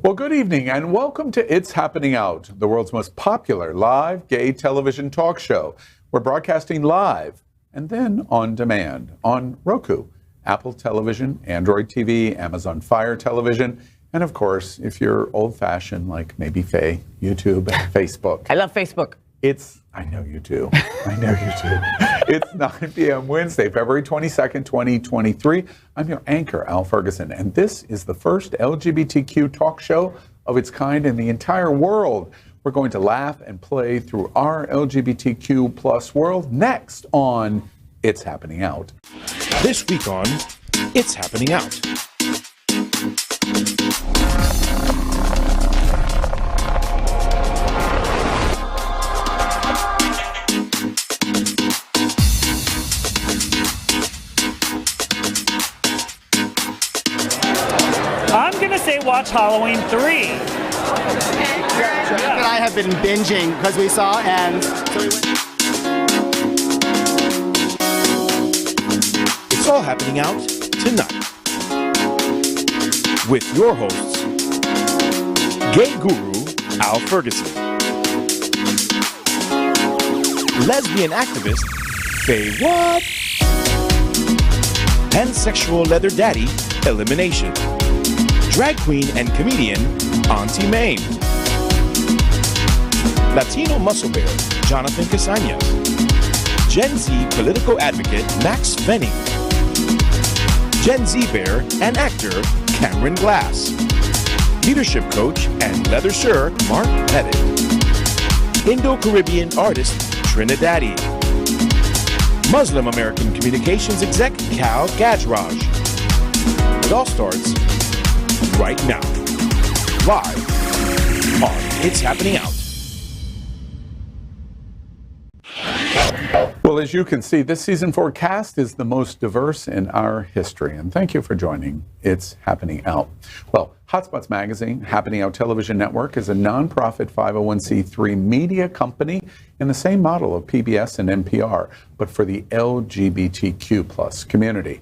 Well, good evening and welcome to It's Happening Out, the world's most popular live gay television talk show. We're broadcasting live and then on demand on Roku, Apple Television, Android TV, Amazon Fire Television, and of course, if you're old-fashioned like maybe Faye, YouTube and Facebook. I love Facebook. I know you do. I know you do. It's 9 p.m. Wednesday, February 22nd, 2023. I'm your anchor, Al Ferguson, and this is the first LGBTQ talk show of its kind in the entire world. We're going to laugh and play through our LGBTQ plus world next on It's Happening Out. This week on It's Happening Out. I'm going to say watch Halloween 3. Jack and I have been binging because we saw and so we went. It's all happening out tonight. With your hosts, gay guru Al Ferguson, lesbian activist FayWhat, pansexual leather daddy Elimination, drag queen and comedian Auntie Maine, Latino muscle bear Jonathan Casañas, Gen Z political advocate Max Venning, Gen Z bear and actor Cameron Glass, leadership coach and leather sure Mark Pettitt, Indo-Caribbean artist TriniDaddy, Muslim American communications exec Cal Gajraj. It all starts right now, live on It's Happening Out. Well, as you can see, this season 4 cast is the most diverse in our history. And thank you for joining It's Happening Out. Well, Hotspots Magazine, Happening Out Television Network, is a nonprofit 501c3 media company in the same model of PBS and NPR, but for the LGBTQ plus community.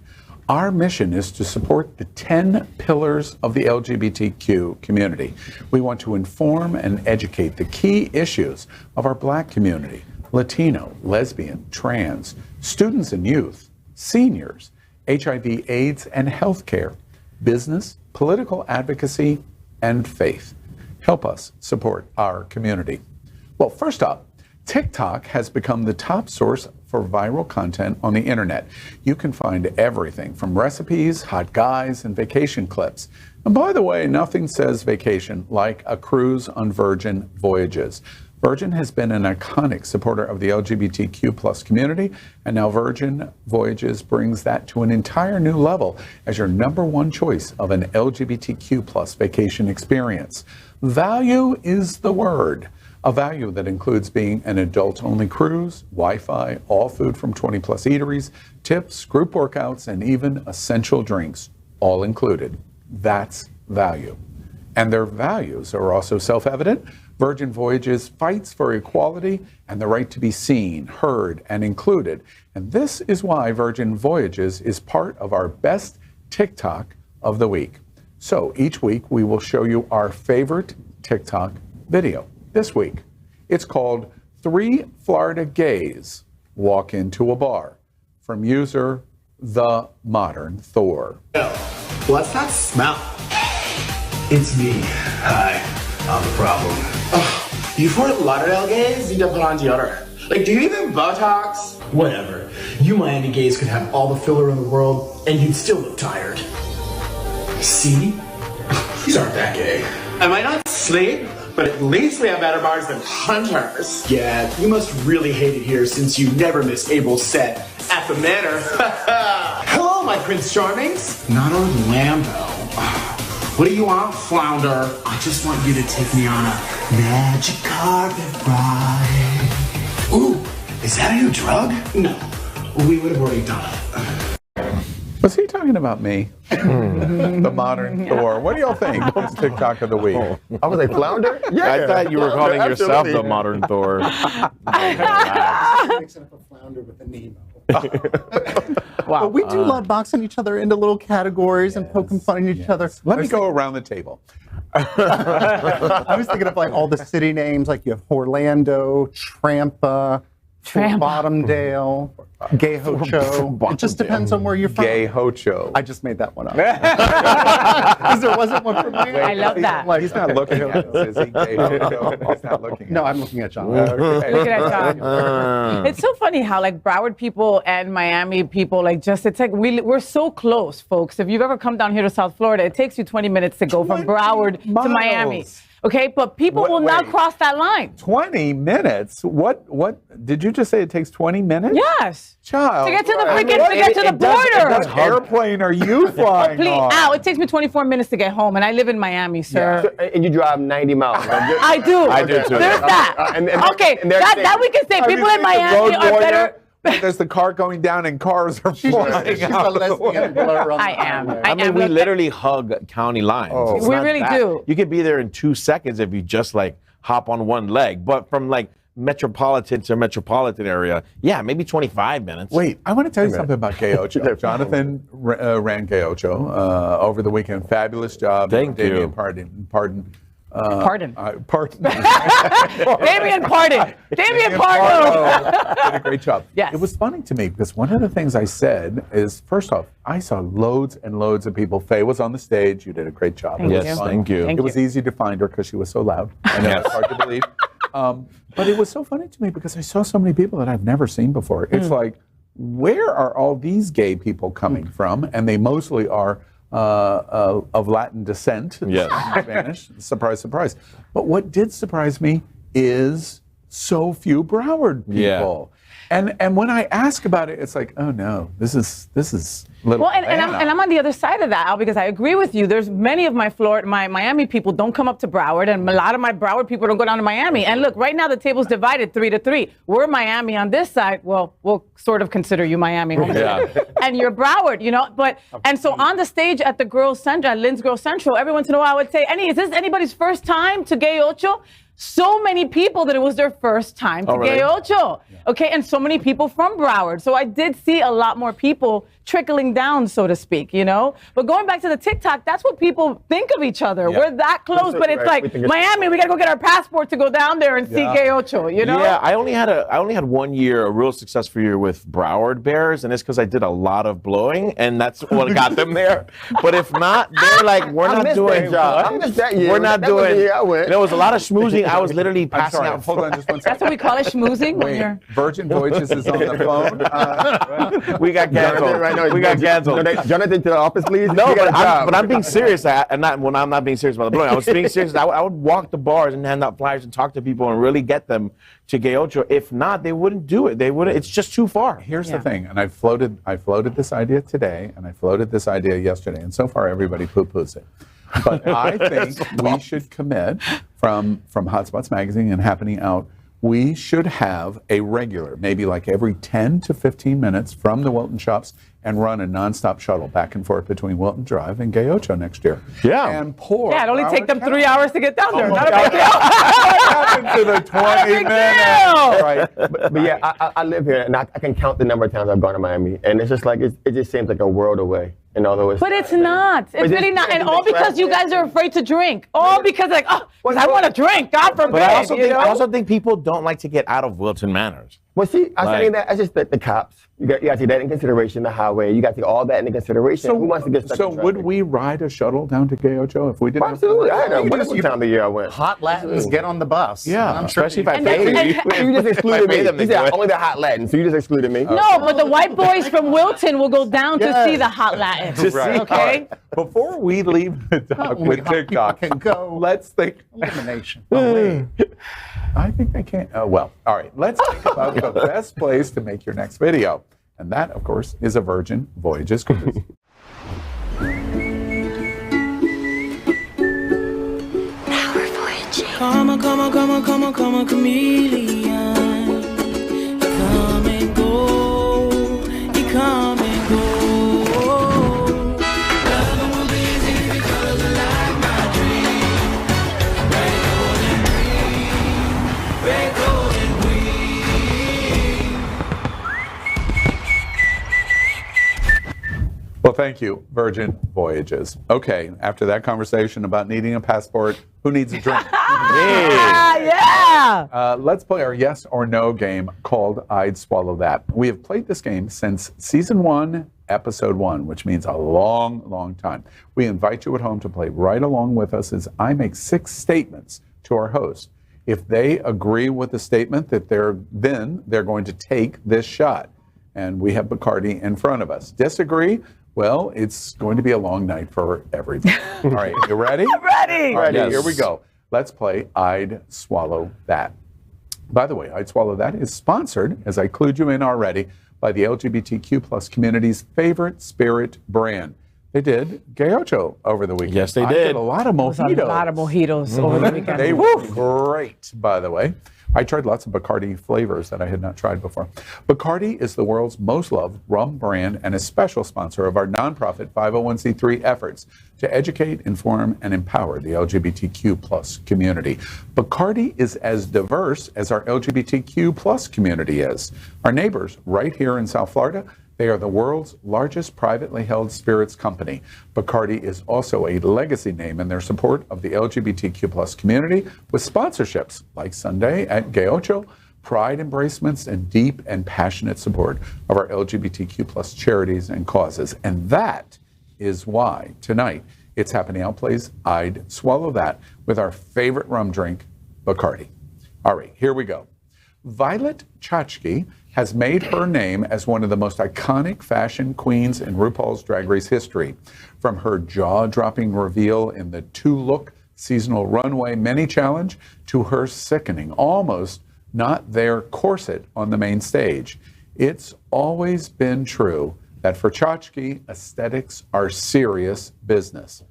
Our mission is to support the 10 pillars of the LGBTQ community. We want to inform and educate the key issues of our Black community, Latino, lesbian, trans, students and youth, seniors, HIV, AIDS, and healthcare, business, political advocacy, and faith. Help us support our community. Well, first up, TikTok has become the top source for viral content on the internet. You can find everything from recipes, hot guys, and vacation clips. And by the way, nothing says vacation like a cruise on Virgin Voyages. Virgin has been an iconic supporter of the LGBTQ plus community, and now Virgin Voyages brings that to an entire new level as your #1 choice of an LGBTQ plus vacation experience. Value is the word. A value that includes being an adult-only cruise, Wi-Fi, all food from 20-plus eateries, tips, group workouts, and even essential drinks, all included. That's value. And their values are also self-evident. Virgin Voyages fights for equality and the right to be seen, heard, and included. And this is why Virgin Voyages is part of our best TikTok of the week. So each week we will show you our favorite TikTok video. This week, it's called 3 Florida Gays Walk Into a Bar from user The Modern Thor. What's that smell? It's me. Hi, I'm the problem. You Fort Lauderdale gays need to put on deodorant. Like, do you even Botox? Whatever. You Miami gays could have all the filler in the world, and you'd still look tired. See? These aren't that gay. I might not sleep, but at least we have better bars than Hunters. Yeah, you must really hate it here since you never miss Abel's set At the Manor. Hello, my Prince Charmings. Not Orlando. What do you want, Flounder? I just want you to take me on a magic carpet ride. Ooh, is that a new drug? No, we would have already done it. Was he talking about me? The Modern Thor. What do y'all think? It's TikTok of the week. I was like, Flounder? Yeah. I thought you were calling yourself the absolutely. modern Thor. Mixing up a flounder with a Nemo. Wow. But we do love boxing each other into little categories and poking fun at each other. Let me go around the table. I was thinking of like all the city names, like you have Orlando, Trampa, Fort Bottomdale, Gay Hocho. It just depends on where you're from. Gay Hocho. I just made that one up. Because there wasn't one for me. I love that. He's not looking at us, is he? Gay Hocho. He's not looking at No, I'm looking at John. Okay. Look at John. It's so funny how like Broward people and Miami people like just it's like we're so close, folks. If you've ever come down here to South Florida, it takes you 20 minutes to go from Broward to Miami. Okay, but people will not cross that line. 20 minutes? What did you just say it takes 20 minutes? Yes. Child. To get to the freaking to get to the border. What airplane are you flying on? Ow, it takes me 24 minutes to get home, and I live in Miami, sir. So, and you drive 90 miles. I do. I do too. There's that. Okay, that we can say. People in Miami are better. There's the car going down and cars are flying She's out. a lesbian blur on I am. I mean, we literally hug county lines. Oh. It's We not really that. do. You could be there in 2 seconds if you just like hop on one leg. But from like metropolitan to metropolitan area, yeah, maybe 25 minutes. Wait, I want to tell you something about Gay Ocho. Jonathan ran Gay Ocho over the weekend. Fabulous job. Thank you. Damian Pardon. Pardon. Pardon. Damian Pardon. Damian Pardon. Did a great job. Yes. It was funny to me because one of the things I said is, first off, I saw loads and loads of people. Faye was on the stage. You did a great job. Thank It you. was Yes, fun. thank you. Thank It was easy to find her because she was so loud. I know it's hard to believe. But it was so funny to me because I saw so many people that I've never seen before. It's like, where are all these gay people coming from? And they mostly are of Latin descent. Yes. Spanish. Surprise, surprise. But what did surprise me is so few Broward people. And when I ask about it, it's like, oh no, this is little. Well, and I'm on the other side of that, Al, because I agree with you. There's many of my Miami people don't come up to Broward, and a lot of my Broward people don't go down to Miami. And look, right now the table's divided 3-3. We're Miami on this side. Well, we'll sort of consider you Miami, and you're Broward, you know. But and so on the stage at the Girls Central, at Lynn's Girls Central, every once in a while I would say, is this anybody's first time to Gay Ocho? So many people that it was their first time to Gay Ocho. Okay, and so many people from Broward. So I did see a lot more people trickling down, so to speak, you know? But going back to the TikTok, that's what people think of each other. We're that close, but it's like, Miami, we gotta go get our passport to go down there and see Gay Ocho, you know? Yeah, I only had 1 year, a real successful year with Broward Bears, and it's because I did a lot of blowing, and that's what got them there. But if not, they're like, we're not doing I missed that year. We're not That was the doing. year I went. There was a lot of schmoozing. I was literally passing Sorry, out. hold on just one That's what we call it, schmoozing. when Wait, you're- Virgin Voyages is on the phone. We got canceled. Right now, We got canceled. Jonathan, to the office, please. No, You got a job. but I'm being serious. I'm not being serious about the blowing. I was being serious. I would walk the bars and hand out flyers and talk to people and really get them to Gay Ocho. If not, they wouldn't do it. They wouldn't. It's just too far. Here's the thing, and I floated this idea today, and I floated this idea yesterday, and so far everybody poo-poos it. But I think we should commit from Hotspots Magazine and Happening Out. We should have a regular, maybe like every 10 to 15 minutes from the Wilton shops, and run a nonstop shuttle back and forth between Wilton Drive and Gay Ocho next year. Yeah. And pour. Yeah, it only take them 3 hours to get down there. Oh, Not a big deal. What happened to the 20 big minutes? deal. Right. But yeah, I live here, and I can count the number of times I've gone to Miami, and it's just like it just seems like a world away. And although it's But it's not. It's really not. And all because you guys are afraid to drink. All because like, oh, 'cause I want to drink. God forbid. But I also know? think people don't like to get out of Wilton Manors. Well, see, I Like- saying that that's just the cops. You got to take that in consideration. The highway. You got to take all that into consideration. Who wants to get stuck So in would traffic? we ride a shuttle down to Gay Ocho if we didn't? Absolutely. I had a You wonderful just- time the year I went. Hot Latins get on the bus. Yeah, I'm sure especially if I And pay that's- you. and- You just excluded me. them to You do said it. only the hot Latin, so you just excluded me. No, but the white boys from Wilton will go down to see the hot Latin. Right. Okay? Before we leave the dock Only with hot people TikTok, can go. let's think. Elimination. Oh, wait. I think I can't. Well, all right. Let's think about the best place to make your next video. And that, of course, is a Virgin Voyages cruise. Come on, chameleon. Come and go, you come and go. Loving will be easy because I like my dream. Red, gold, and green. Red, gold, and green. Well, thank you, Virgin Voyages. Okay, after that conversation about needing a passport, who needs a drink? Yeah. Let's play our yes or no game called I'd Swallow That. We have played this game since season 1, episode 1, which means a long, long time. We invite you at home to play right along with us as I make 6 statements to our host. If they agree with the statement that they're going to take this shot. And we have Bacardi in front of us. Disagree? Well, it's going to be a long night for everybody. All right, you ready? I'm ready. All right, Yes. here we go. Let's play I'd Swallow That. By the way, I'd Swallow That is sponsored, as I clued you in already, by the LGBTQ plus community's favorite spirit brand. They did Gayocho over the weekend. Yes, they I did. a lot of mojitos. A lot of mojitos over the weekend. They were great, by the way. I tried lots of Bacardi flavors that I had not tried before. Bacardi is the world's most loved rum brand and a special sponsor of our nonprofit 501c3 efforts to educate, inform, and empower the LGBTQ plus community. Bacardi is as diverse as our LGBTQ plus community is. Our neighbors right here in South Florida, they are the world's largest privately held spirits company. Bacardi is also a legacy name in their support of the LGBTQ plus community with sponsorships like Sunday at Gayocho, pride embracements, and deep and passionate support of our LGBTQ plus charities and causes. And that is why tonight It's Happening Out plays I'd Swallow That with our favorite rum drink, Bacardi. All right, here we go. Violet Chachki has made her name as one of the most iconic fashion queens in RuPaul's Drag Race history. From her jaw-dropping reveal in the two-look seasonal runway mini challenge to her sickening, almost not there corset on the main stage. It's always been true that for Chachki, aesthetics are serious business.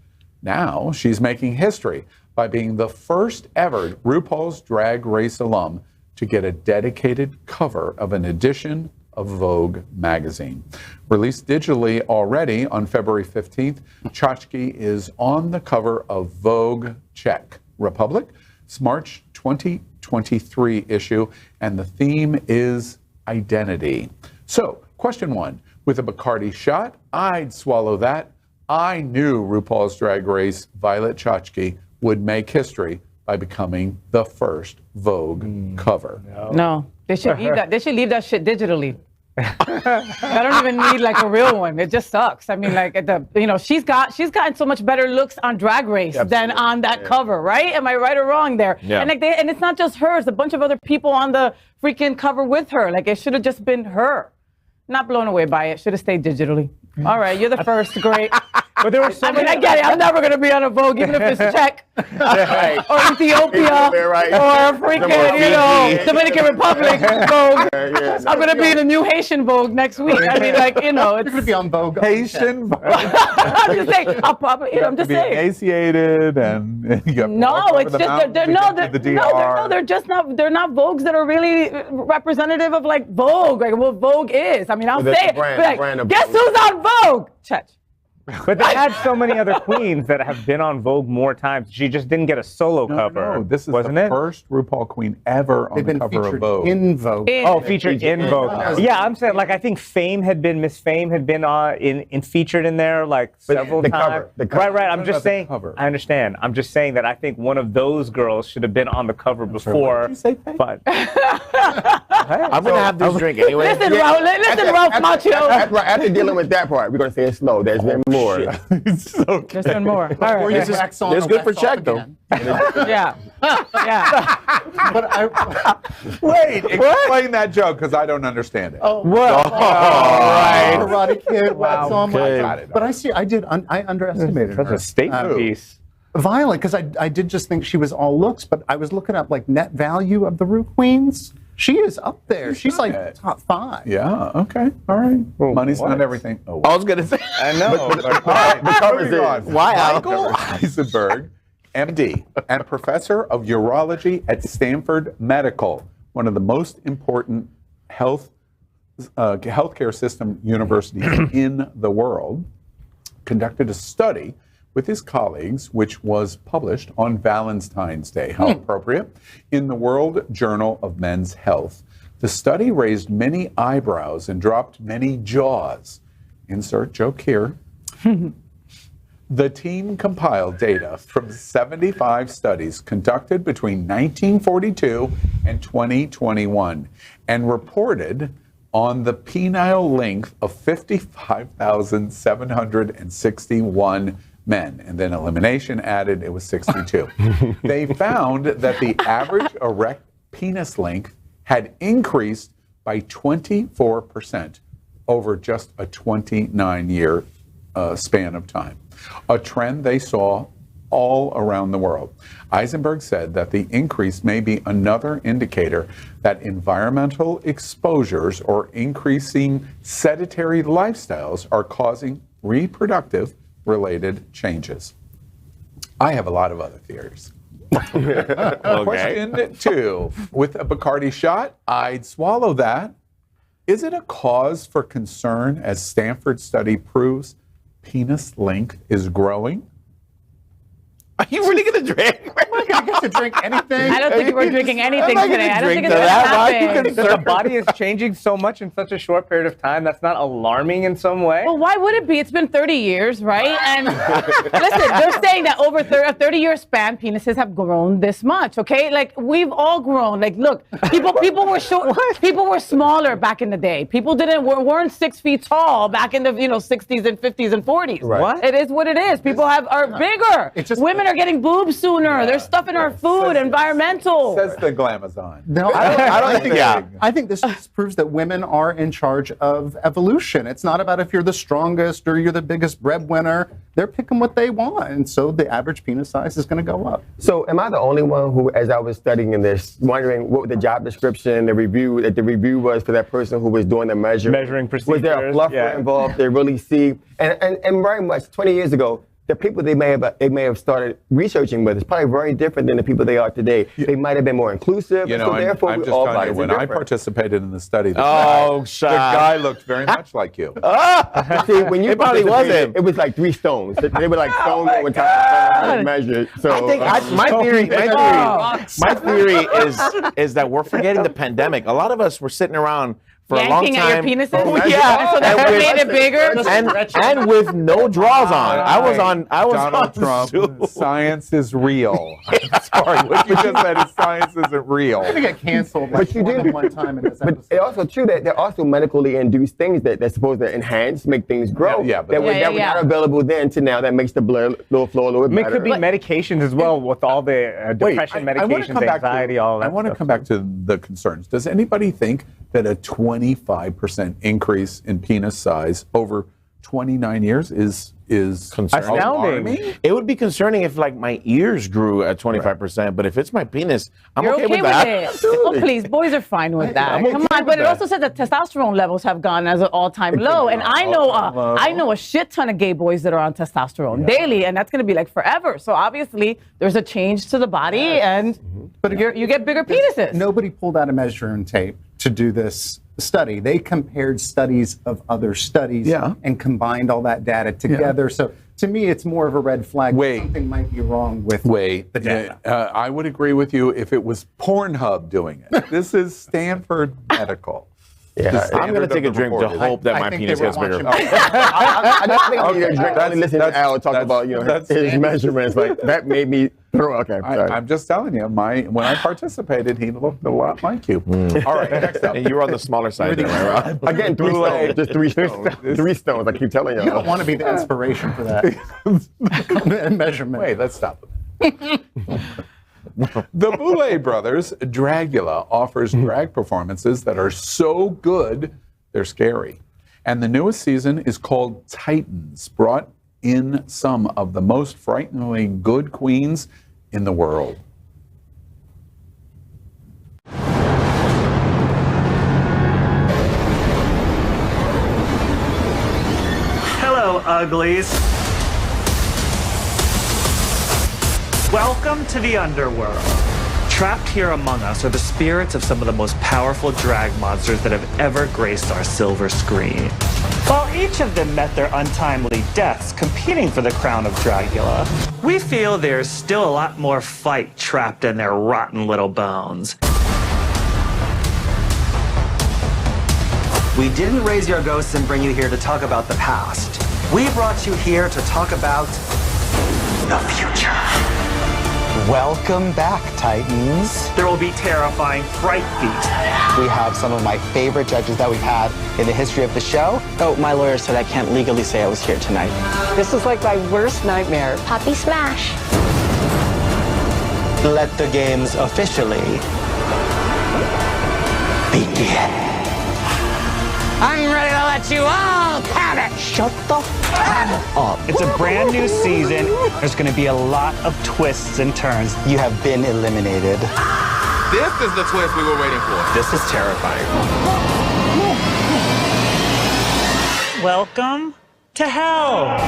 Now she's making history by being the first ever RuPaul's Drag Race alum to get a dedicated cover of an edition of Vogue magazine. Released digitally already on February 15th, Chachki is on the cover of Vogue Czech Republic, it's March 2023 issue, and the theme is identity. So, question 1, with a Bacardi shot, I'd swallow that. I knew RuPaul's Drag Race Violet Chachki would make history by becoming the first Vogue cover. No, they should leave that. They should leave that shit digitally. I don't even need like a real one. It just sucks. I mean, like she's gotten so much better looks on Drag Race than on that cover, right? Am I right or wrong there? Yeah. And and it's not just her. It's a bunch of other people on the freaking cover with her. Like it should have just been her. Not blown away by it. Should have stayed digitally. All right, you're the first. Great. But there were so many. I get it. I'm never gonna be on a Vogue, even if it's Czech or Ethiopia or freaking, Dominican Republic Vogue. I'm gonna be in a new Haitian Vogue next week. I mean, like, it's gonna be on Vogue. Haitian Vogue. I'm just saying. I'll probably, I'm just saying. Emaciated and you got no, it's just they're not Vogues that are really representative of like Vogue, like what Vogue is. I mean, I'll say it. Like, guess who's on Vogue? Chet. But they had so many other queens that have been on Vogue more times. She just didn't get a solo cover. No, this is wasn't the it? first RuPaul queen ever on the cover of Vogue. In Vogue. Featured in Vogue. Yeah, I'm saying like I think Miss Fame had been in featured in there like several times. The cover. Right. I'm just saying. I understand. I'm just saying that I think one of those girls should have been on the cover before. But I'm gonna have this drink anyway. Listen, Ralph Macchio. After dealing with that part, we're gonna say it slow. There's been more. There's been more. All right. It's good for Czech though. Yeah. But Wait, explain that joke because I don't understand it. All right. Karate Kid. Wow. Okay. Got it. But I underestimated That's her. a statement piece. Violet, because I did just think she was all looks, but I was looking up like net value of the Ru Queens. She is up there. She's like top 5. Yeah, okay, all right. Well, Money's what? not everything. Oh, I was gonna say. I know. all right, the cover's moving in. on. Why, Al? Michael Eisenberg, MD, and professor of urology at Stanford Medical, one of the most important healthcare system universities in the world, conducted a study with his colleagues, which was published on Valentine's Day, how appropriate, in the World Journal of Men's Health. The study raised many eyebrows and dropped many jaws. Insert joke here. The team compiled data from 75 studies conducted between 1942 and 2021 and reported on the penile length of 55,761 men. And then Elimination added it was 62. They found that the average erect penis length had increased by 24% over just a 29-year span of time, a trend they saw all around the world. Eisenberg said that the increase may be another indicator that environmental exposures or increasing sedentary lifestyles are causing reproductive-related changes. I have a lot of other theories. Question 2. With a Bacardi shot, I'd swallow that. Is it a cause for concern as Stanford Study proves penis length is growing? Are you really going to drink? I get to drink anything. I don't think we're drinking anything today. I don't think it's going to happen. The body is changing so much in such a short period of time. That's not alarming in some way. Well, why would it be? It's been 30 years, right? And listen, they're saying that over a 30-year span, penises have grown this much. Okay, like we've all grown. Like, look, people were short. People were smaller back in the day. People weren't 6 feet tall back in the 60s and 50s and 40s. Right. What? It is what it is. People are bigger. Women are getting boobs sooner. Yeah. There's stuff in our food, environmental. Says the Glamazon. No, I think I think this just proves that women are in charge of evolution. It's not about if you're the strongest or you're the biggest breadwinner. They're picking what they want, and so the average penis size is going to go up. So am I the only one who, as I was studying this, wondering what the job description, the review was for that person who was doing the measuring procedures? Was there a fluffer involved? They really see, and very much 20 years ago, the people they may have started researching with is probably very different than the people they are today. They might have been more inclusive. You know, so therefore, I'm just telling you, when I participated in the study, the guy looked very much like you. See, when you probably wasn't. It was like 3 stones. They were like stones on top of stones measured. So I think my theory is that we're forgetting the pandemic. A lot of us were sitting around for a long time. At your penises? Oh, yeah. So that made it bigger? And with no draws on. I was on Donald Trump. Zoom. Science is real. I'm sorry. What you just said is science isn't real. I'm going to get canceled one time in this episode. But it's also true that there are also medically induced things that's supposed to enhance, make things grow. That were not available then to now that makes the blood flow a little bit better. It could be medications as well with all the depression medications, anxiety, all that. I want to come back to the concerns. Does anybody think that a 25% increase in penis size over 29 years is astounding? Alarming? It would be concerning if like my ears grew at 25%, but if it's my penis, I'm You're okay with that. Oh, please, boys are fine with that. Come on, but it also says that testosterone levels have gone as an all-time low, and I know a shit ton of gay boys that are on testosterone daily, and that's going to be like forever. So obviously, there's a change to the body, and you get bigger penises. Nobody pulled out a measuring tape to do this study. They compared studies of other studies and combined all that data together. So to me, it's more of a red flag. Something might be wrong with the data. I would agree with you if it was Pornhub doing it. This is Stanford Medical. Yeah, I'm going to take a drink to hope that my penis gets bigger. I just think I'm going to drink only listen to Al talk about his measurements. Like that made me throw. Okay, I'm just telling you, when I participated, he looked a lot like you. All right, next up. And you were on the smaller side there, right? Again, 3 stones, just 3 stones. 3 stones. I keep telling you. You don't want to be the inspiration for that measurement. Wait, let's stop. The Boulet brothers, Dragula, offers drag performances that are so good, they're scary. And the newest season is called Titans, brought in some of the most frighteningly good queens in the world. Hello, uglies. Welcome to the underworld. Trapped here among us are the spirits of some of the most powerful drag monsters that have ever graced our silver screen. While each of them met their untimely deaths competing for the crown of Dragula, we feel there's still a lot more fight trapped in their rotten little bones. We didn't raise your ghosts and bring you here to talk about the past. We brought you here to talk about the future. Welcome back, Titans. There will be terrifying fright feats. We have some of my favorite judges that we've had in the history of the show. Oh, my lawyer said I can't legally say I was here tonight. This is like my worst nightmare. Puppy Smash. Let the games officially begin. I'm ready to let you all have it. Shut the f up. It's a brand new season. There's going to be a lot of twists and turns. You have been eliminated. This is the twist we were waiting for. This is terrifying. Welcome to hell.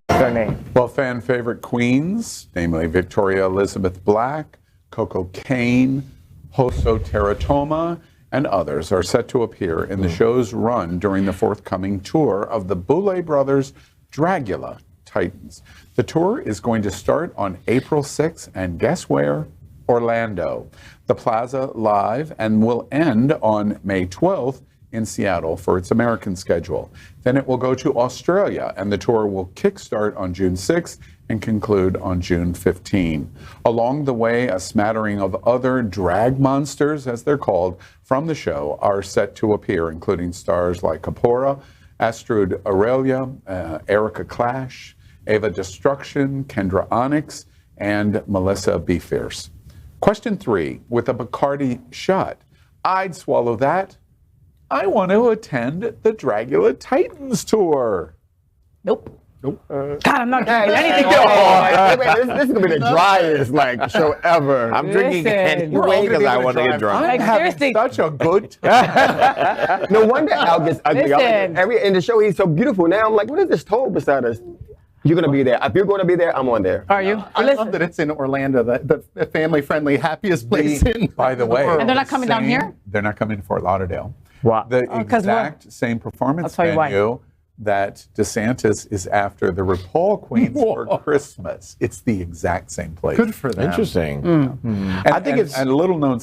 Their name. Well, fan favorite queens, namely Victoria Elizabeth Black, Coco Kane, Hoso Teratoma, and others, are set to appear in the show's run during the forthcoming tour of the Boulet Brothers' Dragula Titans. The tour is going to start on April 6th, and guess where? Orlando, the Plaza Live, and will end on May 12th in Seattle for its American schedule. Then it will go to Australia, and the tour will kickstart on June 6th and conclude on June 15. Along the way, a smattering of other drag monsters, as they're called, from the show are set to appear, including stars like Kapora, Astrud Aurelia, Erica Clash, Ava Destruction, Kendra Onyx, and Melissa B. Fierce. Question 3, with a Bacardi shot, I'd swallow that. I want to attend the Dragula Titans tour. Nope. Nope. God, I'm not drinking anything. This is gonna be the driest show ever. I'm drinking anyway because I want to get drunk. I'm having such a good time. No wonder Al gets ugly. In the show, he's so beautiful. Now I'm like, what is this toad beside us? You're going to be there. If you're going to be there, I'm on there. Are you? I love that it's in Orlando, the family-friendly, happiest place in By the way. And they're not coming down here? They're not coming to Fort Lauderdale. Wow. The exact same performance venue that DeSantis is after the RuPaul Queens for Christmas. It's the exact same place. Good for them. Interesting. And, I think it's a little known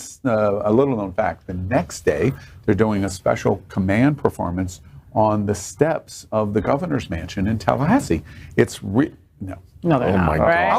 fact. The next day, they're doing a special command performance on the steps of the governor's mansion in Tallahassee. It's no. No, they're not. My right?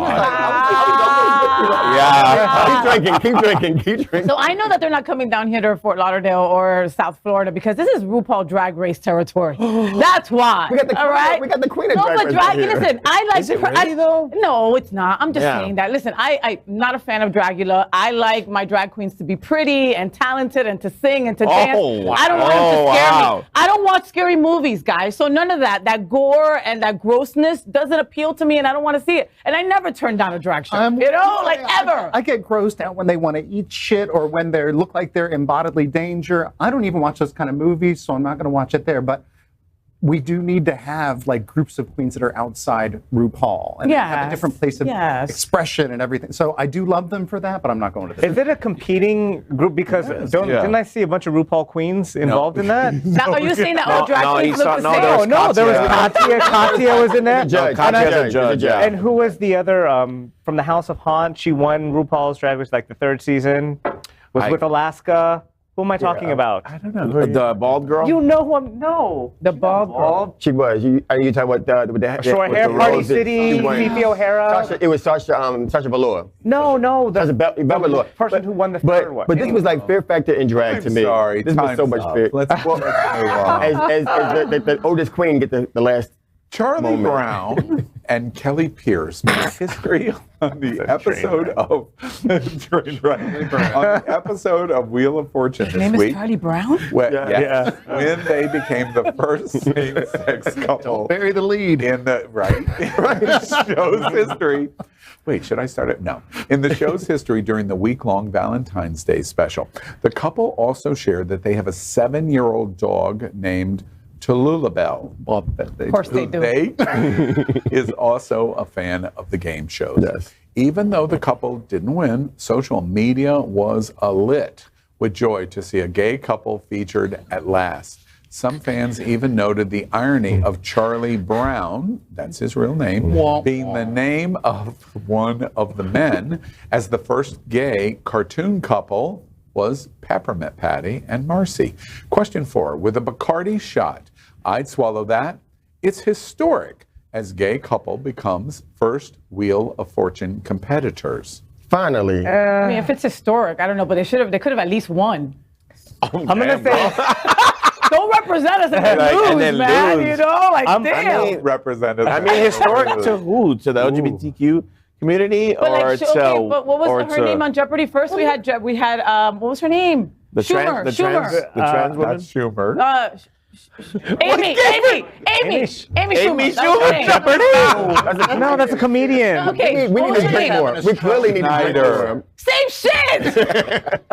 Yeah. Keep drinking. So I know that they're not coming down here to Fort Lauderdale or South Florida because this is RuPaul Drag Race territory. That's why. We got the queen, all right? we got the queen of no, Drag but Race drag. here. Listen, I like. Is it really, though? No, it's not. I'm just saying that. Listen, I'm not a fan of Dragula. I like my drag queens to be pretty and talented and to sing and to dance. Wow. I don't want them to scare me. I don't watch scary movies, guys. So none of that. That gore and that grossness doesn't appeal to me, and I don't want to see it. And I never turn down a drag show. Ever. I get grossed out when they want to eat shit or when they look like they're in bodily danger. I don't even watch those kind of movies, so I'm not going to watch it there. But we do need to have groups of queens that are outside RuPaul and have a different place of expression and everything. So I do love them for that, but I'm not going to this. Is it a competing group? Because didn't I see a bunch of RuPaul queens involved in that? Now, are you saying that all drag queens look the same? No, there was Katya. Katya was in that. Katya's a judge. And who was the other from the House of Haunt? She won RuPaul's Drag Race the third season. Was with Alaska. Who am I talking about? I don't know. The bald girl? You know who I'm... No. The bald girl. She was. Are you talking about with the short hair, Party City, Fifi O'Hara? It was Sasha Velour. No. The person who won the third one. But this was like Fear Factor in drag to me. Sorry. This was so much fear. Let's move on. As the oldest queen get the last Charlie Brown and Kelly Pierce made history on the episode of Wheel of Fortune this name week. Is Charlie Brown? When they became the first same-sex couple. Bury the lead. In the show's history. Wait, should I start it? No. In the show's history during the week-long Valentine's Day special, the couple also shared that they have a 7-year-old dog named Tallulah. Well, of course they do. They is also a fan of the game shows. Yes. Even though the couple didn't win, social media was alit with joy to see a gay couple featured at last. Some fans even noted the irony of Charlie Brown, that's his real name, being the name of one of the men, as the first gay cartoon couple was Peppermint Patty and Marcy. Question 4, with a Bacardi shot, I'd swallow that. It's historic as gay couple becomes first Wheel of Fortune competitors. Finally. I mean, if it's historic, I don't know, but they could have at least won. I'm gonna say. Don't represent us and then lose, man. You know, like damn. Represent us. I mean, historic to who? To the LGBTQ community, But or like, to? okay, but what was her name on Jeopardy? First, we had what was her name? The Schumer. trans woman. That's Schumer. Amy Schumer. Jeopardy? No, that's a comedian. Okay, we need to drink more. We clearly need to drink more. Same shit. Same shit.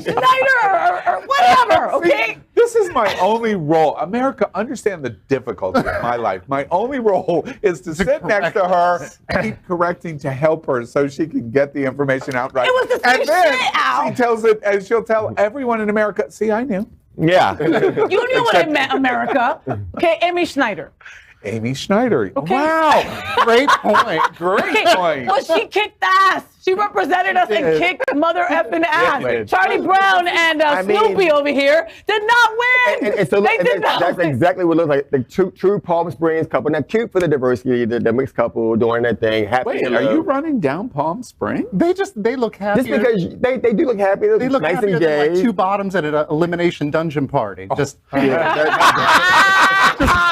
Schneider or whatever. Okay. This is my only role. America, understand the difficulty of my life. My only role is to sit next to her and keep correcting to help her so she can get the information out right. It was the same and then shit, Al. she tells it, and she'll tell everyone in America, see, I knew. Yeah. You knew what I meant, America. Okay, Amy Schneider. Amy Schneider. Okay. Wow. Great point. Great point. Well, she kicked ass. She represented us and kicked mother effing ass. Yeah. Charlie Brown and Snoopy over here did not win. And so they did not that's win. exactly what it looks like. The true Palm Springs couple. Now, cute for the diversity, the mixed couple doing their thing. Happy. Wait, are you running down Palm Springs? They look happy. Just because they do look happy. They look nice and gay. Like two bottoms at an elimination dungeon party. Just grinning.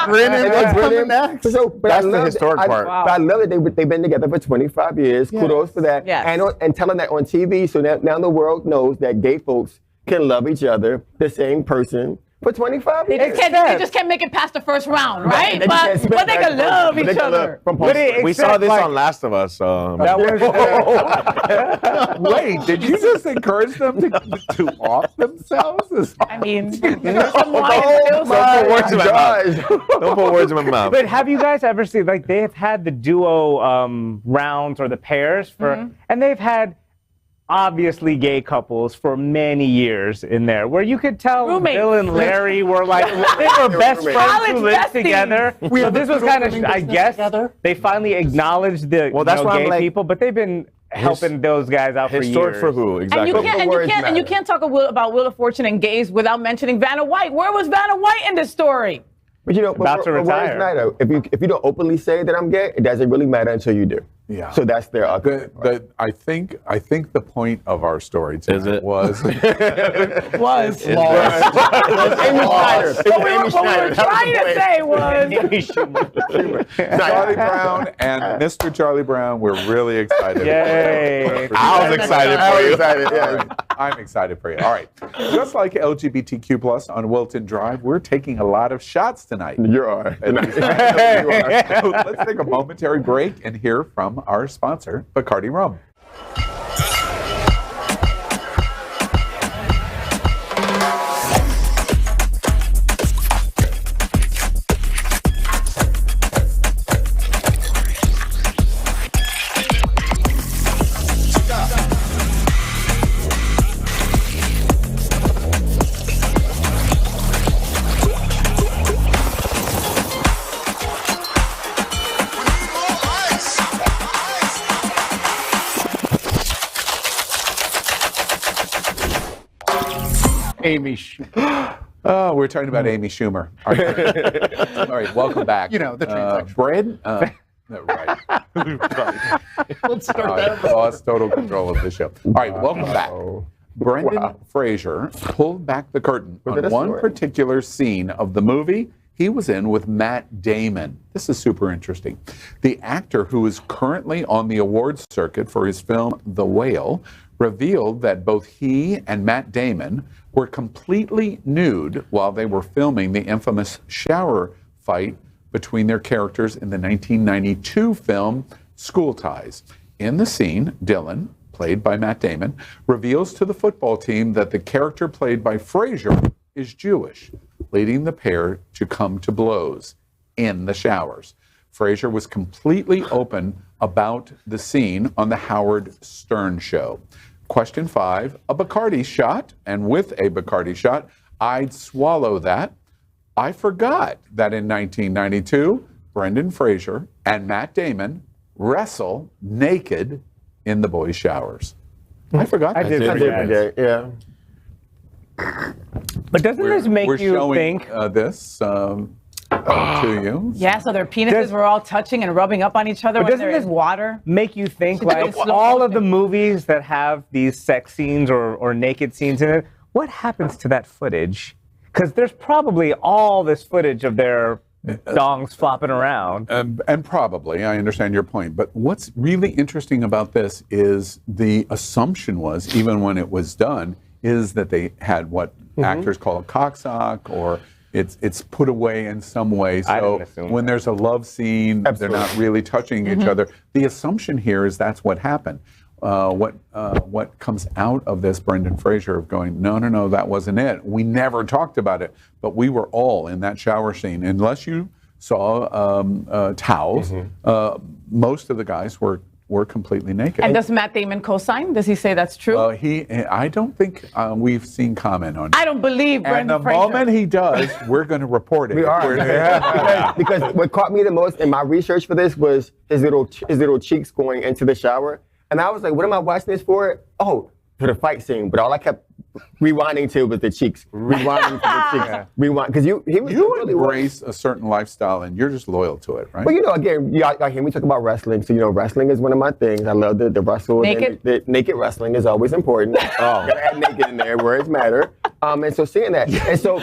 What's coming next? That's the historic part. But I love that they've been together for 25 years. Yes. Kudos for that. Yes. And telling that on TV, so now the world knows that gay folks can love each other, the same person, for 25 years. They just can't make it past the first round, right? But they can love each other. We saw this on Last of Us. That was, Wait, did you just encourage them to off themselves? I mean, there's some Don't put words in my mouth. Don't put words in my mouth. But have you guys ever seen, like, they have had the duo rounds or the pairs for, and they've had obviously gay couples for many years in there, where you could tell Roommates. Bill and Larry were like, they were best friends who lived together. So this was kind of, I guess, they finally acknowledged the gay people, but they've been helping those guys out for years. Historic for who? Exactly. And you can't talk about Wheel of Fortune and gays without mentioning Vanna White. Where was Vanna White in this story? But you know, About to retire. Matter? If you don't openly say that I'm gay, it doesn't really matter until you do. Yeah. So that's their I think the point of our story tonight was Was. Amy Schneider. What we were trying to say was Amy Schumer. Charlie Brown and Mr. Charlie Brown. We're really excited. Yay. I was excited for you. yeah. All right. I'm excited for you. All right. Just like LGBTQ+ on Wilton Drive, we're taking a lot of shots tonight. You are. So let's take a momentary break and hear from our sponsor, Bacardi Rum. Amy Schumer. Oh, we're talking about Amy Schumer. All right, all right, welcome back. You know, the transsexual. Brad? Right. Let's start that. Lost total control of the show. All right, welcome back. Brendan Frazier pulled back the curtain on one particular scene of the movie he was in with Matt Damon. This is super interesting. The actor, who is currently on the awards circuit for his film The Whale, revealed that both he and Matt Damon were completely nude while they were filming the infamous shower fight between their characters in the 1992 film School Ties. In the scene, Dylan, played by Matt Damon, reveals to the football team that the character played by Frazier is Jewish, leading the pair to come to blows in the showers. Frazier was completely open about the scene on the Howard Stern show. Question 5, a Bacardi shot, and with a Bacardi shot, I'd swallow that. I forgot that in 1992, Brendan Frazier and Matt Damon wrestle naked in the boys' showers. I forgot. I did forget. Yeah. But doesn't this make we're you showing, think? This to you. Yeah, so their penises were all touching and rubbing up on each other when they're in water. Make you think, like, all of the movies that have these sex scenes or naked scenes in it, what happens to that footage? Because there's probably all this footage of their dongs flopping around. And probably, I understand your point. But what's really interesting about this is the assumption was, even when it was done, is that they had what actors call a cocksock, or it's put away in some way. So when there's a love scene, they're not really touching each other. The assumption here is that's what happened. What comes out of this, Brenda Frazier, of going, no, that wasn't it. We never talked about it, but we were all in that shower scene. Unless you saw towels, most of the guys were completely naked. And does Matt Damon co-sign? Does he say that's true? I don't think we've seen comment on it. I don't believe Brenda Frazier. And the moment he does, we're going to report it. We are. because what caught me the most in my research for this was his little cheeks going into the shower. And I was like, what am I watching this for? Oh, for the fight scene. But all I kept rewinding to was the cheeks. Rewinding to the cheeks. Rewind. Because you really embrace a certain lifestyle and you're just loyal to it, right? But again, y'all hear me talk about wrestling. So, wrestling is one of my things. I love the wrestle. Naked? The naked wrestling is always important. Gotta add naked in there, words matter. And so seeing that. And so,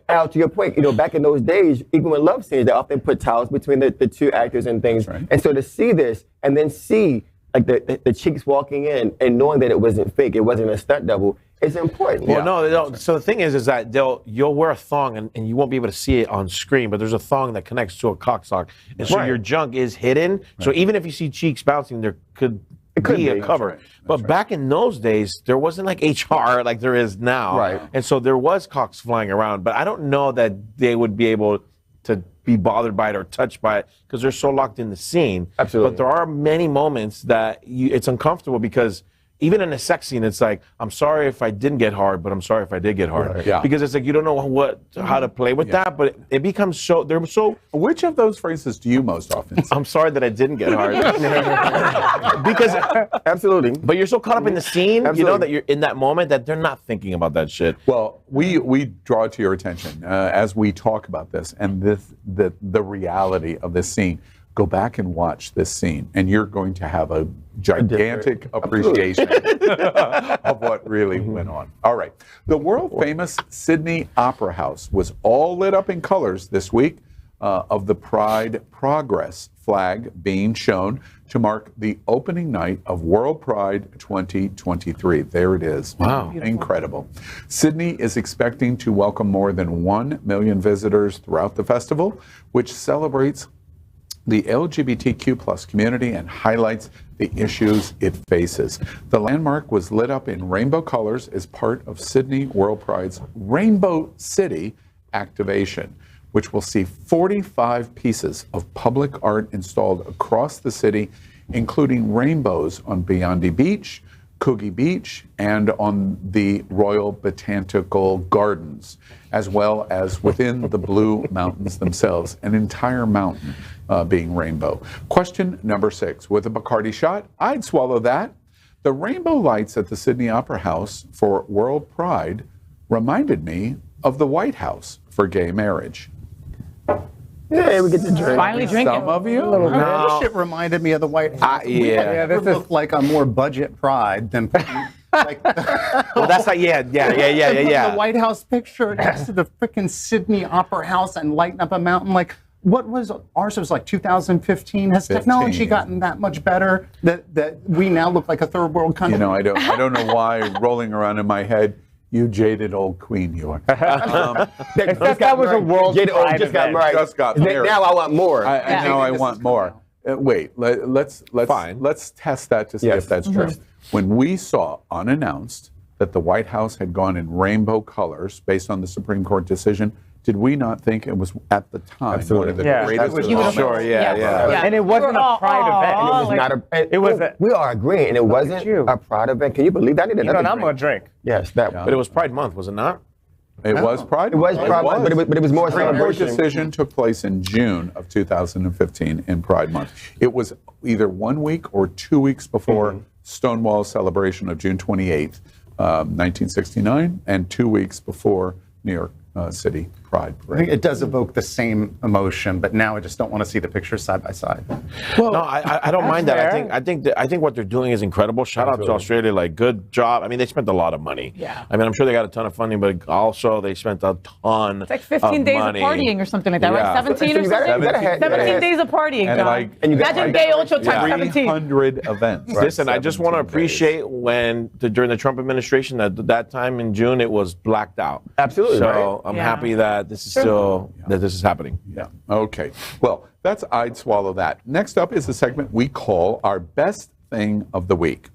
Al, to your point, back in those days, even with love scenes, they often put towels between the two actors and things. Right. And so to see this and then see like the cheeks walking in and knowing that it wasn't fake, it wasn't a stunt double, is important. Well, no. So the thing is that you'll wear a thong and you won't be able to see it on screen, but there's a thong that connects to a cocksock, and so your junk is hidden. Right. So even if you see cheeks bouncing, there could be a cover. Right. But back in those days, there wasn't like HR like there is now, right? And so there was cocks flying around, but I don't know that they would be able to be bothered by it or touched by it because they're so locked in the scene. Absolutely. But there are many moments that it's uncomfortable because even in a sex scene, it's like, I'm sorry if I didn't get hard, but I'm sorry if I did get hard. Right. Yeah. Because it's like, you don't know how to play with that, but it becomes they're so... Which of those phrases do you most often say? I'm sorry that I didn't get hard. Because... Absolutely. But you're so caught up in the scene, that you're in that moment that they're not thinking about that shit. Well, we draw to your attention as we talk about this and the reality of this scene. Go back and watch this scene, and you're going to have a gigantic appreciation of what really went on. All right. The world-famous Sydney Opera House was all lit up in colors this week of the Pride Progress flag being shown to mark the opening night of World Pride 2023. There it is. Wow. Incredible. Sydney is expecting to welcome more than 1 million visitors throughout the festival, which celebrates the LGBTQ plus community and highlights the issues it faces. The landmark was lit up in rainbow colors as part of Sydney World Pride's Rainbow City activation, which will see 45 pieces of public art installed across the city, including rainbows on Beyond Beach, Coogee Beach, and on the Royal Botanical Gardens, as well as within the Blue Mountains themselves, an entire mountain being rainbow. Question number 6. With a Bacardi shot, I'd swallow that. The rainbow lights at the Sydney Opera House for World Pride reminded me of the White House for gay marriage. Yeah, we get to drink. Finally drinking. Some of you? This shit reminded me of the White House. This looked like a more budget Pride than like well, that's like, yeah. The White House picture next to the freaking Sydney Opera House and lighting up a mountain. Like, what was ours? Was like 2015. Has technology gotten that much better that we now look like a third world country? I don't know why rolling around in my head. You jaded old queen, you are. That was a world pride event. Just got married. Now I want more. Now I want more. Wait, let's test that to see if that's true. When we saw unannounced that the White House had gone in rainbow colors based on the Supreme Court decision, did we not think it was at the time one of the greatest moments? Sure, yeah. And it wasn't a Pride event. It was we are agreeing, and it wasn't a Pride event. Can you believe that? I need another drink. I'm gonna drink. Yes, that. But it was Pride Month, was it not? It was Pride Month. It was Pride Month, but it was more celebration. The decision took place in June of 2015 in Pride Month. It was either 1 week or 2 weeks before Stonewall celebration of June 28th, 1969, and 2 weeks before New York City Pride Parade. I think it does evoke the same emotion, but now I just don't want to see the pictures side by side. Well, no, I don't mind that. I think what they're doing is incredible. Shout out to Australia, like good job. I mean, they spent a lot of money. Yeah. I mean, I'm sure they got a ton of funding, but also they spent a ton. It's like 15 days money. of partying or something like that, right? 17 or something. 17 days of partying. And Imagine Gay Ocho times 17. 300 events. Listen, I just want to appreciate when during the Trump administration that time in June it was blacked out. Absolutely. So I'm happy that this is still that this is happening. Yeah. Okay. Well, I'd swallow that. Next up is the segment we call our best thing of the week.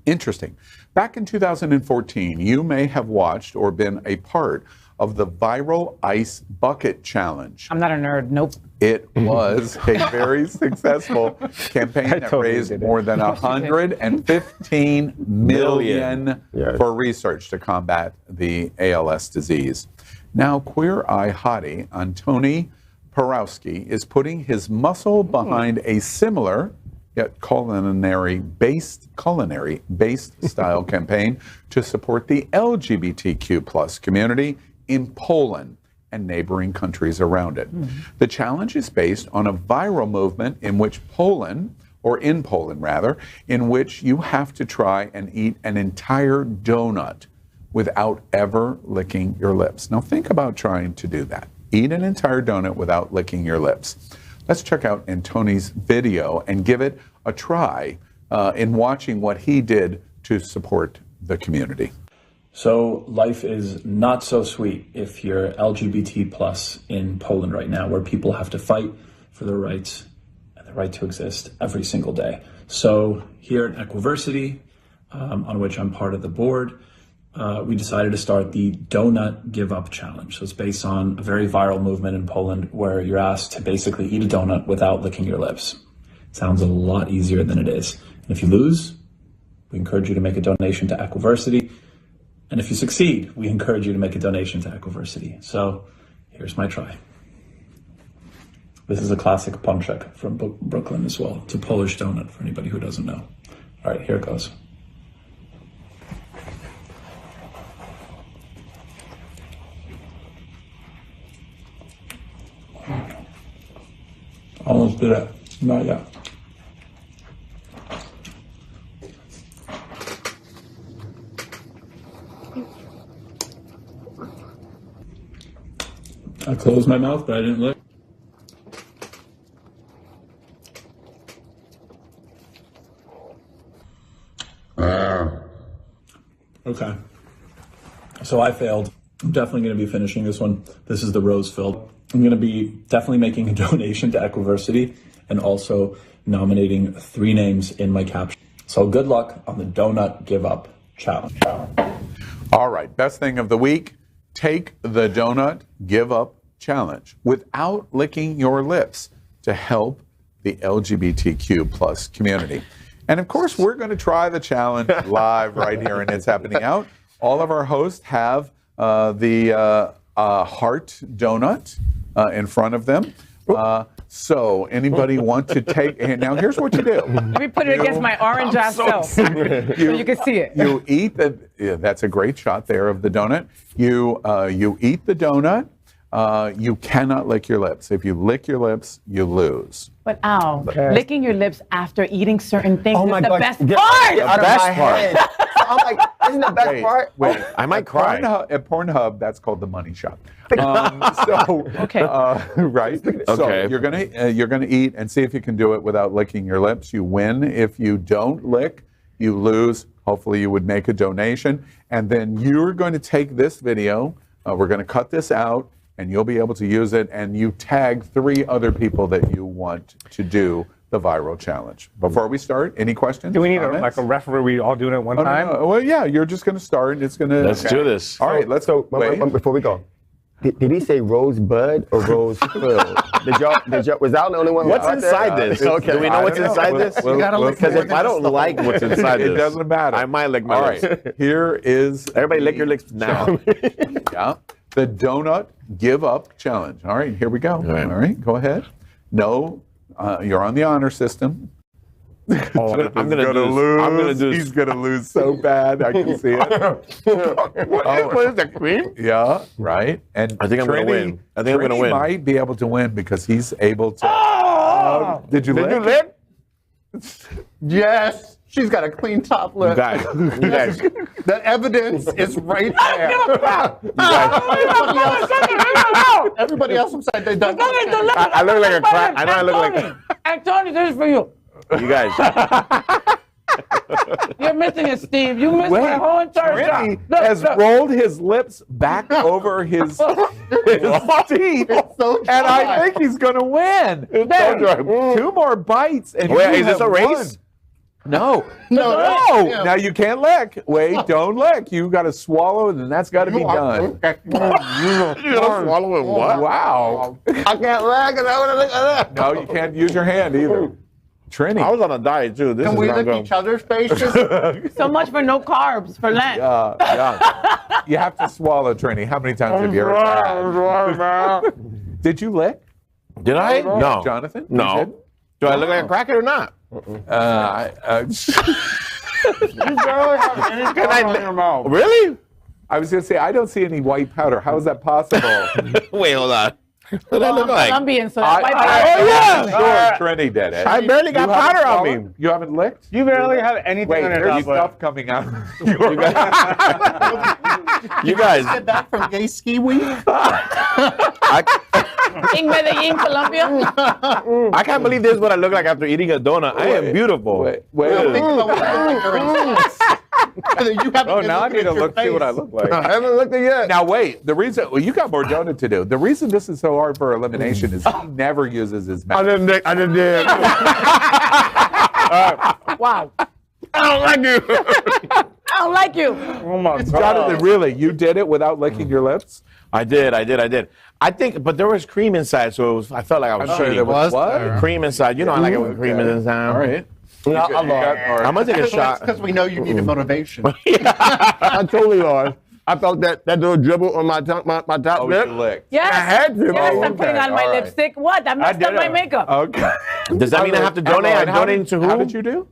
Interesting. Back in 2014, you may have watched or been a part of the viral ice bucket challenge. I'm not a nerd. Nope. It was a very successful campaign that raised more than $115 million for research to combat the ALS disease. Now, Queer Eye hottie Antoni Porowski is putting his muscle behind a similar yet culinary-based style campaign to support the LGBTQ plus community in Poland and neighboring countries around it. The challenge is based on a viral movement in Poland, in which you have to try and eat an entire donut without ever licking your lips. Now think about trying to do that. Eat an entire donut without licking your lips. Let's check out Antoni's video and give it a try in watching what he did to support the community. So life is not so sweet if you're LGBT plus in Poland right now, where people have to fight for their rights and the right to exist every single day. So here at Equiversity, on which I'm part of the board, we decided to start the Donut Give Up Challenge. So it's based on a very viral movement in Poland where you're asked to basically eat a donut without licking your lips. It sounds a lot easier than it is. And if you lose, we encourage you to make a donation to Equiversity. And if you succeed, we encourage you to make a donation to Equiversity. So here's my try. This is a classic pączek from Brooklyn as well. It's a Polish donut for anybody who doesn't know. All right, here it goes. Almost did it. Not yet. I closed my mouth, but I didn't lick. Okay. So I failed. I'm definitely going to be finishing this one. This is the rose filled. I'm going to be definitely making a donation to Equiversity and also nominating 3 names in my caption. So good luck on the Donut Give Up Challenge. All right, best thing of the week, take the Donut Give Up Challenge without licking your lips to help the LGBTQ plus community. And of course, we're going to try the challenge live right here and It's Happening Out. All of our hosts have the heart donut in front of them. So anybody want to take, and now here's what you do. Let me put it against my orange ass self so you can see it. You eat that's a great shot there of the donut. You eat the donut. You cannot lick your lips. If you lick your lips, you lose. But licking your lips after eating certain things is the best part. The best part. I'm like, isn't the best part? Wait, I might cry. At Pornhub, that's called the money shot. Right. Okay. So you're gonna eat and see if you can do it without licking your lips. You win. If you don't lick, you lose. Hopefully, you would make a donation, and then you're going to take this video. We're going to cut this out, and you'll be able to use it. And you tag 3 other people that you want to do the viral challenge. Before we start, any questions? Do we need a referee? We all doing it at one time? No. Well, yeah, you're just going to start. It's going to. Let's do this. All right, let's go. Before we go, did he say rosebud or rose filled? Was that the only one? What's inside this? Okay. Do we know what's inside this? Because if I don't like what's inside this, it doesn't matter. I might lick my lips. All right, here is. Everybody lick your lips now. Yeah. The Donut Give Up Challenge. All right, here we go. All right, go ahead. No, you're on the honor system. I'm gonna lose. I'm gonna do. He's gonna lose so bad. I can see it. What is that, cream? Yeah, right. And I think I'm gonna win. I think I'm gonna win. Might be able to win because he's able to. Did you lick? Yes. She's got a clean top lip. You guys. The evidence is right there. Everybody else inside they done. I look like a crack. I know I look like. Antonio, this is for you. You guys. You're missing it, Steve. You missed my whole entire Trini shot. has rolled his lips back over his teeth, and I think he's going to win. Two more bites, and wait, is this a race? No. Now you can't lick. Wait, don't lick. You got to swallow, and then that's got to be done. You gotta swallow it. What? Wow. I can't lick, and I want to lick that. No, you can't use your hand either. Trini. I was on a diet too. This Can is we not lick going. each other's faces? So much for no carbs for Lent. Yeah. You have to swallow, Trini. How many times have you ever had? Did you lick? Did I? No. Jonathan? No. Do I look like a cracker or not? You barely have any powder in your mouth. Really? I was going to say, I don't see any white powder. How is that possible? Wait, hold on. What do I look like? Colombian, so Oh, yeah. Sure, Trini did it. I barely got powder on me. You haven't licked? You barely have anything Wait, on your there's top lip. stuff coming out. You guys. Get back from gay ski week? In Medellin, Colombia. I can't believe this is what I look like after eating a donut. I am beautiful. Wait. Oh, now I need to see what I look like. I haven't looked at it yet. Now wait, the reason, well, you got more donut to do. The reason this is so hard for elimination is he never uses his mouth. I didn't did. Wow. I don't like you. I don't like you. Oh my God. Jonathan, really, you did it without licking your lips? I did. I think, but there was cream inside, so it was, I felt like I was cheating. There was what? Cream inside. You know, I like it with cream inside. All right. No, I'm gonna take a shot. Because we know you need a motivation. I totally lost. I felt that little dribble on my top lip. You licked. Yes. I had to. Yes, I'm putting on my lipstick. What? That messed up my makeup. Okay. Does that mean I have to donate? I'm donating to who? How did you do?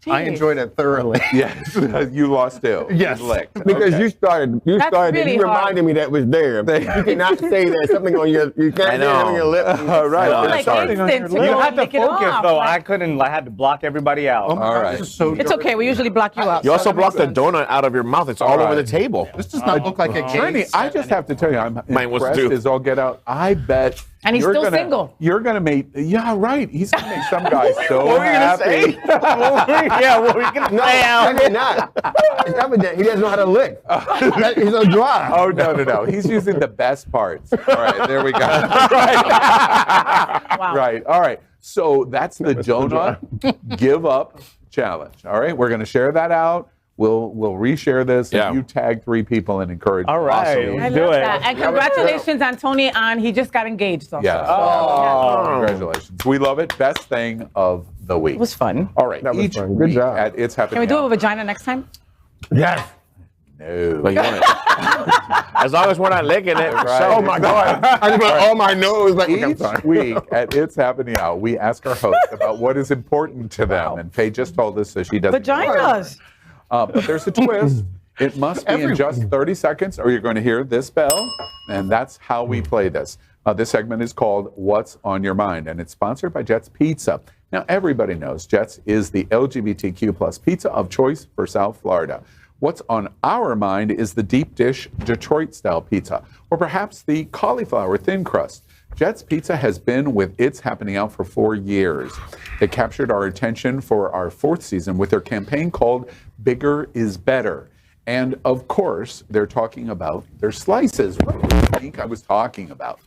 I enjoyed it thoroughly. Yes, you lost too. Yes. You licked. Because you started, really you reminded me that was there. You cannot say that something on your, you can't say that on your lip. Right. Like instant to You go had to lick it focus off. though. Like, I couldn't. I had to block everybody out. All right. it's okay. We usually block you out. You also blocked the donut out of your mouth. It's all over the table. This does not look like a gay Trini, I just have to tell you, I'm Mine was impressed due. as all get out. I bet. And he's you're still gonna, single. You're going to make, yeah, right. He's going to make some guy so What were you gonna happy. say? Yeah, what were you gonna No, say? I did not. It's evident he doesn't know how to lick. He's so dry. Oh, no. He's using the best parts. All right, there we go. Wow. Right. All right. So that's the donut give up challenge. All right. We're going to share that out. We'll reshare this. Yeah. And you tag 3 people and encourage. All right. Awesome. I Do love it. that. And congratulations on Tony he just got engaged. Also. Yeah. Congratulations. We love it. Best thing of the week. It was fun. All right. That was Each fun. Good week job. at It's Happening Can we do it Now. with vagina next time? Yes. No. But you want it. As long as we're not licking it. Right. Oh my God. I just went on my nose. Like, I'm Each sorry. week at It's Happening Out, we ask our hosts about what is important to them. And Faye just told us so she doesn't. Vaginas. But there's a twist. It must be in just 30 seconds or you're going to hear this bell. And that's how we play this. This segment is called What's on Your Mind? And it's sponsored by Jets Pizza. Now, everybody knows Jets is the LGBTQ plus pizza of choice for South Florida. What's on our mind is the deep dish Detroit-style pizza, or perhaps the cauliflower thin crust. Jets Pizza has been with It's Happening Out for 4 years. They captured our attention for our 4th season with their campaign called Bigger is Better. And of course, they're talking about their slices. What do you think I was talking about?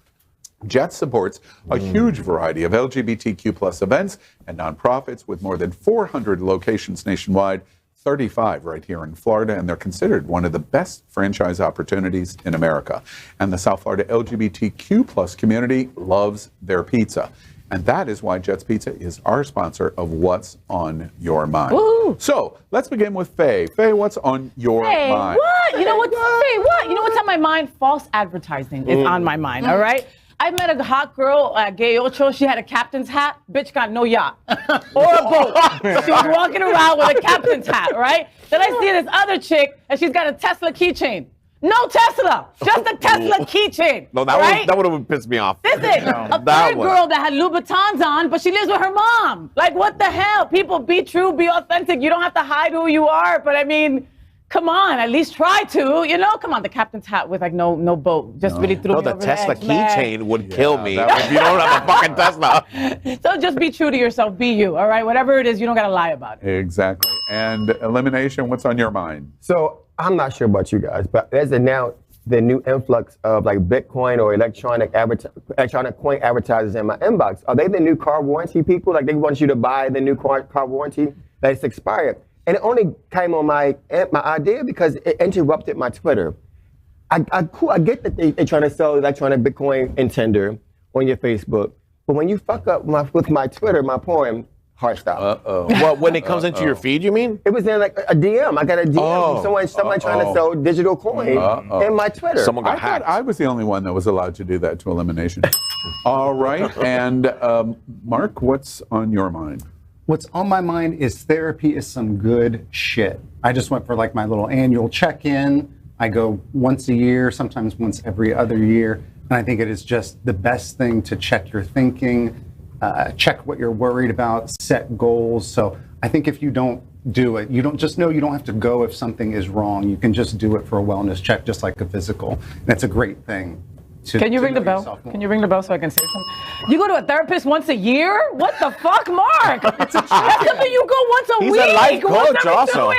Jets supports a huge variety of LGBTQ plus events and nonprofits with more than 400 locations nationwide, 35 right here in Florida, and they're considered one of the best franchise opportunities in America. And the South Florida LGBTQ plus community loves their pizza. And that is why Jets Pizza is our sponsor of What's on Your Mind. Woo! So let's begin with Faye. Faye, what's on your mind? What? You know what's Faye? What? You know what's on my mind? False advertising is on my mind. All right. I met a hot girl at Gay Ocho. She had a captain's hat. Bitch got no yacht or a boat. She was walking around with a captain's hat, right? Then I see this other chick, and she's got a Tesla keychain. No Tesla, just a Tesla keychain. No, that right? would have pissed me off. Listen, a third girl that had Louboutins on, but she lives with her mom. Like, what the hell? People, be true, be authentic. You don't have to hide who you are, but I mean, come on, at least try to, you know? Come on, the captain's hat with like no boat. Just really threw me the over Tesla the edge, keychain would kill me if you don't have a fucking Tesla. So just be true to yourself, be you, all right? Whatever it is, you don't gotta lie about it. Exactly. And Elimination, what's on your mind? So I'm not sure about you guys, but there's now the new influx of like Bitcoin or electronic coin advertisers in my inbox. Are they the new car warranty people? Like they want you to buy the new car warranty that's expired. And it only came on my idea because it interrupted my Twitter. I get that they're trying to sell electronic Bitcoin and Tinder on your Facebook, but when you fuck up with my Twitter, my poem, hard stop. What, when it comes into your feed, you mean? It was in like a DM. I got a DM from someone trying to sell digital coin in my Twitter. Someone got hacked. I was the only one that was allowed to do that to Elimination. All right, and Mark, what's on your mind? What's on my mind is therapy is some good shit. I just went for like my little annual check-in. I go once a year, sometimes once every other year. And I think it is just the best thing to check your thinking, check what you're worried about, set goals. So I think if you don't do it, you don't just know you don't have to go if something is wrong. You can just do it for a wellness check, just like a physical. And that's a great thing. Can you ring the bell? Can you ring the bell so I can say something? You go to a therapist once a year? What the fuck, Mark? That's something you go once a week. He's a life coach also.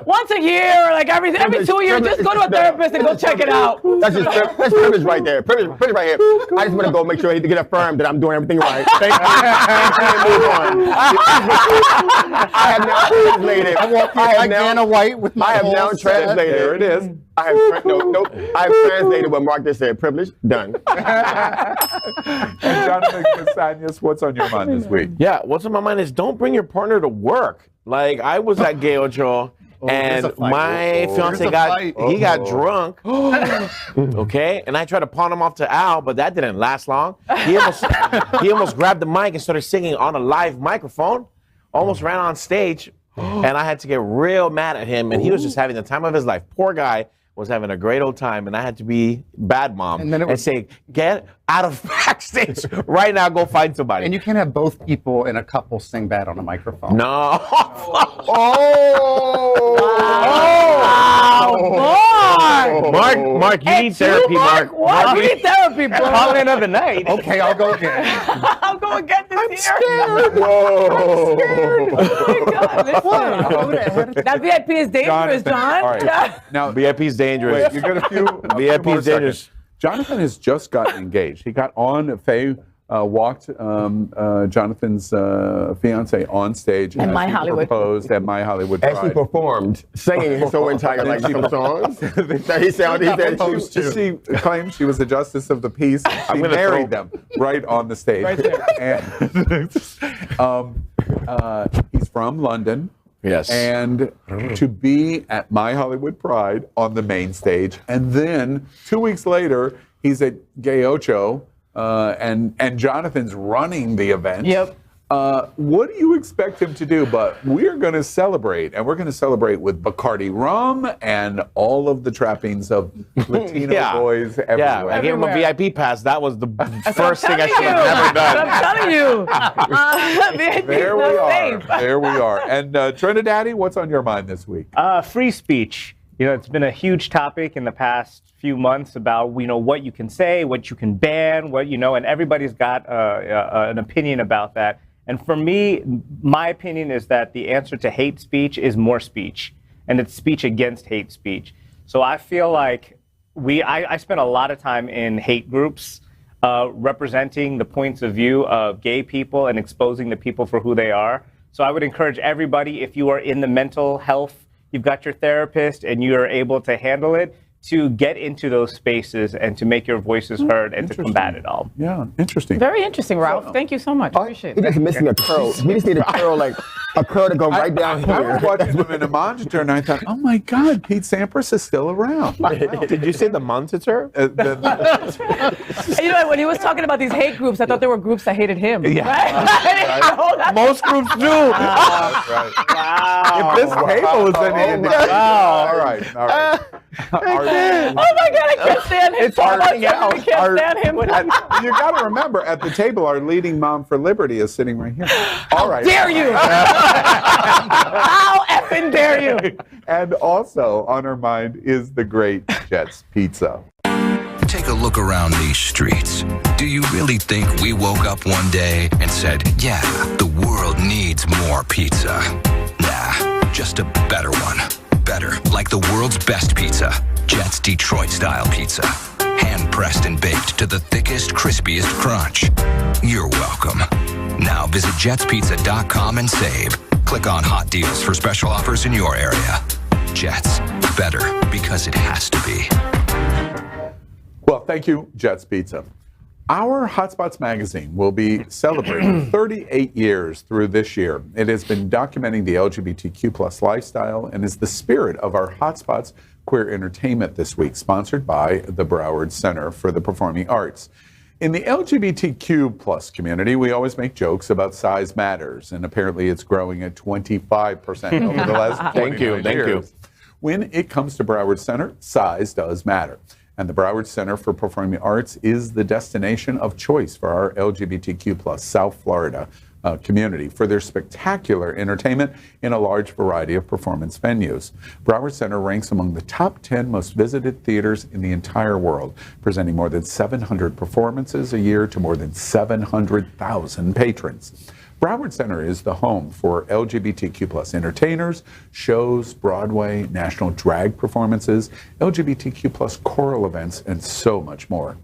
Once a year, or like every 2 years, just go to a therapist and go check it out. That's privilege right there. Privilege right here. I just want to go make sure he get affirmed that I'm doing everything right. Thank you. Move on. I have now translated. I have now White with my. I have now translated. There it is. I have translated what Mark just said. Privilege done. And Jonathan Casañas, what's on your mind this week? Yeah, what's on my mind is don't bring your partner to work. Like I was at Gay Ocho. And my fiance got drunk, okay? And I tried to pawn him off to Al, but that didn't last long. He almost grabbed the mic and started singing on a live microphone, almost ran on stage, and I had to get real mad at him, and he was just having the time of his life. Poor guy was having a great old time, and I had to be bad mom and say, get out of backstage right now, go find somebody. And you can't have both people in a couple sing bad on a microphone. No. Mark, you need therapy, Mark. What? You need therapy, bro. Call it another night. Okay, I'll go again. I'll go again this year. Whoa. Oh my God, listen. That VIP is dangerous, John. All right. Now, VIP is dangerous. Wait, you got a few. VIP is dangerous. Jonathan has just gotten engaged. He got on Faye. Walked Jonathan's fiance on stage and My Hollywood proposed at My Hollywood Pride. Actually performed, singing his whole entire like some songs. He claimed she was the justice of the peace. She married them right on the stage. Right there. And he's from London. Yes. And to be at My Hollywood Pride on the main stage, and then 2 weeks later he's at Gay Ocho. And Jonathan's running the event. Yep. What do you expect him to do? But we're going to celebrate, and we're going to celebrate with Bacardi rum and all of the trappings of Latino boys everywhere. Yeah, I gave him a VIP pass. That was the first thing I should have never done. I'm telling you. There we are. There we are. And TriniDaddy, what's on your mind this week? Free speech. You know, it's been a huge topic in the past few months about, what you can say, what you can ban, and everybody's got an opinion about that. And for me, my opinion is that the answer to hate speech is more speech, and it's speech against hate speech. So I feel like I spent a lot of time in hate groups representing the points of view of gay people and exposing the people for who they are. So I would encourage everybody, if you are in the mental health, you've got your therapist and you are able to handle it, to get into those spaces and to make your voices heard and to combat it all. Yeah, interesting. Very interesting, Ralph. Thank you so much. Appreciate it. He's just missing a curl. We just need a curl, like a curl to go right down here. I was watching him in a monitor and I thought, oh my God, Pete Sampras is still around. Wow. Did you say the monitor? You know, when he was talking about these hate groups, I thought there were groups that hated him. Yeah. Right? Most groups do. That's right. Wow. If this cable is any indication. All right. Oh my God, I can't stand him. It's harding out. I can't stand him. You got to remember, at the table, our leading mom for liberty is sitting right here. All right. Dare you? How effing dare you? And also on her mind is the great Jets Pizza. Take a look around these streets. Do you really think we woke up one day and said, yeah, the world needs more pizza? Nah, just a better one. Better, like the world's best pizza, Jets Detroit-style pizza. Hand-pressed and baked to the thickest, crispiest crunch. You're welcome. Now visit jetspizza.com and save. Click on hot deals for special offers in your area. Jets, better because it has to be. Well, thank you, Jets Pizza. Our Hotspots magazine will be celebrating 38 years through this year. It has been documenting the LGBTQ plus lifestyle and is the spirit of our Hotspots Queer Entertainment this week, sponsored by the Broward Center for the Performing Arts. In the LGBTQ plus community, we always make jokes about size matters, and apparently it's growing at 25% over the last 29 years. Thank you. When it comes to Broward Center, size does matter. And the Broward Center for Performing Arts is the destination of choice for our LGBTQ plus South Florida community for their spectacular entertainment in a large variety of performance venues. Broward Center ranks among the top 10 most visited theaters in the entire world, presenting more than 700 performances a year to more than 700,000 patrons. Broward Center is the home for LGBTQ plus entertainers, shows, Broadway, national drag performances, LGBTQ plus choral events, and so much more.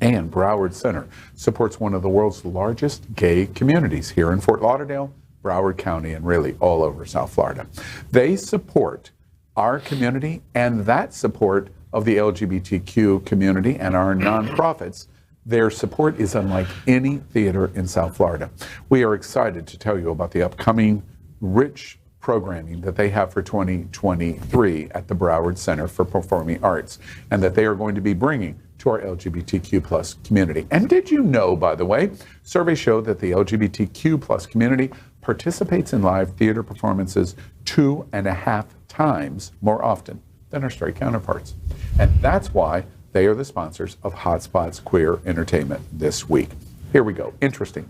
And Broward Center supports one of the world's largest gay communities here in Fort Lauderdale, Broward County, and really all over South Florida. They support our community and that support of the LGBTQ community and our nonprofits. Their support is unlike any theater in South Florida. We are excited to tell you about the upcoming rich programming that they have for 2023 at the Broward Center for Performing Arts, and that they are going to be bringing to our LGBTQ plus community. And did you know, by the way, surveys show that the LGBTQ plus community participates in live theater performances 2.5 times more often than our straight counterparts. And that's why they are the sponsors of Hotspots Queer Entertainment this week. Here we go. Interesting.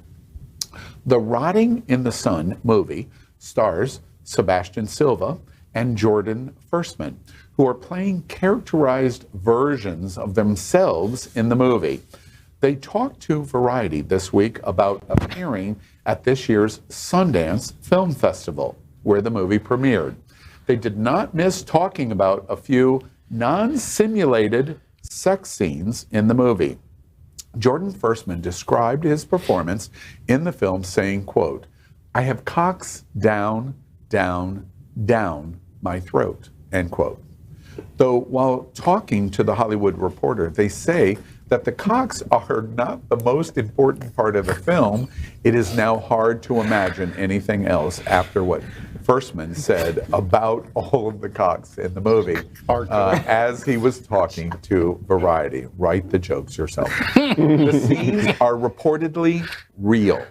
The Rotting in the Sun movie stars Sebastian Silva and Jordan Firstman, who are playing characterized versions of themselves in the movie. They talked to Variety this week about appearing at this year's Sundance Film Festival, where the movie premiered. They did not miss talking about a few non-simulated sex scenes in the movie. Jordan Firstman described his performance in the film saying, quote, "I have cocks down, down, down my throat," end quote. Though while talking to The Hollywood Reporter, they say that the cocks are not the most important part of the film. It is now hard to imagine anything else after what Firstman said about all of the cocks in the movie as he was talking to Variety. Write the jokes yourself. The scenes are reportedly real.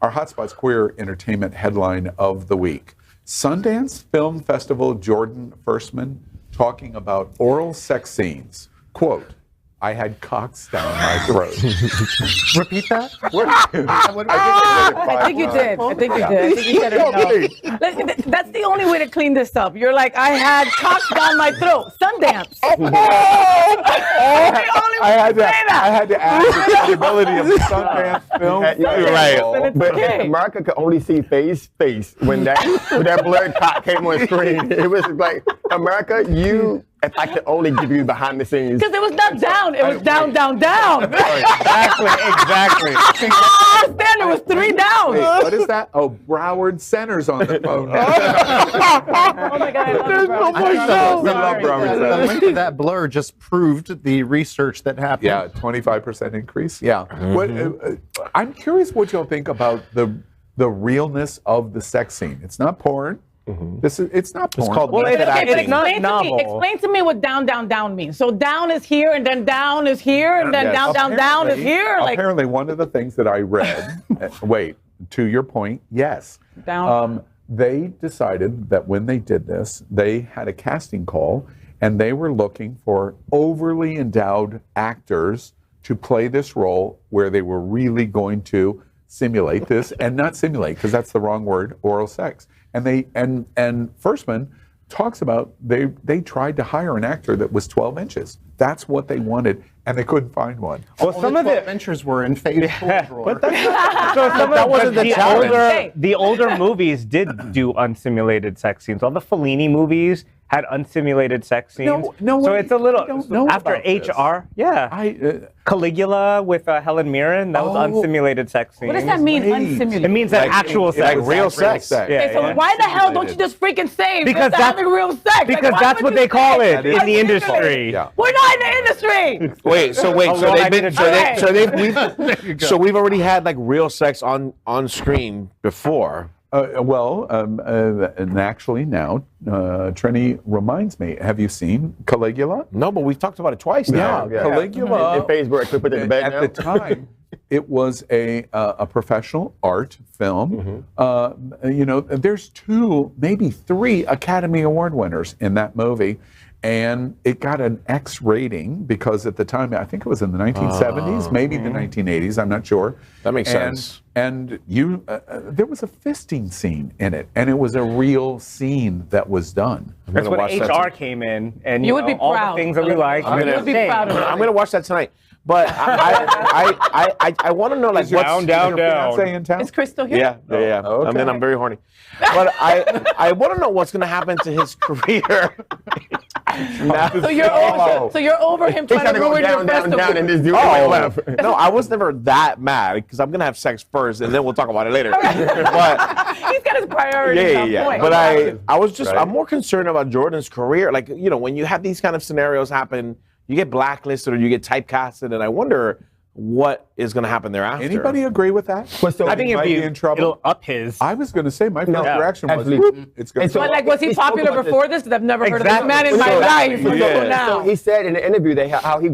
Our Hotspots Queer Entertainment headline of the week. Sundance Film Festival Jordan Firstman talking about oral sex scenes. Quote, "I had cocks down my throat." Repeat that? I think you did. I think you did. I think you said it enough. That's the only way to clean this up. You're like, I had cocks down my throat. Sundance. I had to add the credibility of the Sundance Film Festival. But America could only see face when that blurred cock came on screen. It was like, America, you if I could only give you behind the scenes. Because it was not down. It was down, down, down. Exactly. Stan, it was 3 down. Wait, what is that? Oh, Broward Center's on the phone. Oh my God, I love Broward. We love Broward The Center. link to that blur just proved the research that happened. Yeah, 25% increase. Yeah. What, I'm curious what you'll think about the realness of the sex scene. It's not porn. It's not porn. It's called But acting. explain to me what down, down, down means. So down is here, and then down is here, and then down, down, down is here. Like Apparently, one of the things that I read, wait, to your point, yes. down. They decided that when they did this, they had a casting call, and they were looking for overly endowed actors to play this role where they were really going to simulate this, and not simulate, because that's the wrong word, oral sex. And they and Firstman talks about they tried to hire an actor that was 12 inches. That's what they wanted, and they couldn't find one. Well, some of the ventures were in FayWhat. But that wasn't the challenge. The older movies did do unsimulated sex scenes. All the Fellini movies had unsimulated sex scenes. No so way. it's a little I don't know after about this. HR. Yeah, Caligula with Helen Mirren. That was unsimulated sex scene. What does that mean, unstimulated? It means that actual sex, like real sex. Yeah, Okay, so why the hell don't you just freaking say Because that's having real sex? Because why that's would what you they call say it in the industry. Yeah. We're not in the industry. So we've already had like real sex on screen before. And actually now, Trini reminds me, have you seen Caligula? No, but we've talked about it twice now. Caligula. In Facebook, we put it in bed At now. the time, it was a professional art film. There's 2, maybe 3 Academy Award winners in that movie. And it got an X rating because at the time, I think it was in the 1970s, maybe the 1980s, I'm not sure. That makes sense. And there was a fisting scene in it, and it was a real scene that was done. That's when HR came in, and You would be all proud. the things that we like. You would be proud of it. I'm gonna watch that tonight. But I want to know like what's down. Fiancé in town? Is Crystal here? Yeah. okay. I mean, I'm very horny. But I want to know what's going to happen to his career. So you're over him trying to ruin your festival. No, I was never that mad because I'm going to have sex first and then we'll talk about it later. But He's got his priorities on point. But I'm more concerned about Jordan's career. Like, when you have these kind of scenarios happen, you get blacklisted or you get typecasted, and I wonder what is going to happen thereafter. Anybody agree with that? I think might be in trouble. It'll up his. I was going to say my first reaction was, it's going But like, was he popular before this? Because I've never heard of this man in my So- life. Yeah. So now. So he said in the interview that how he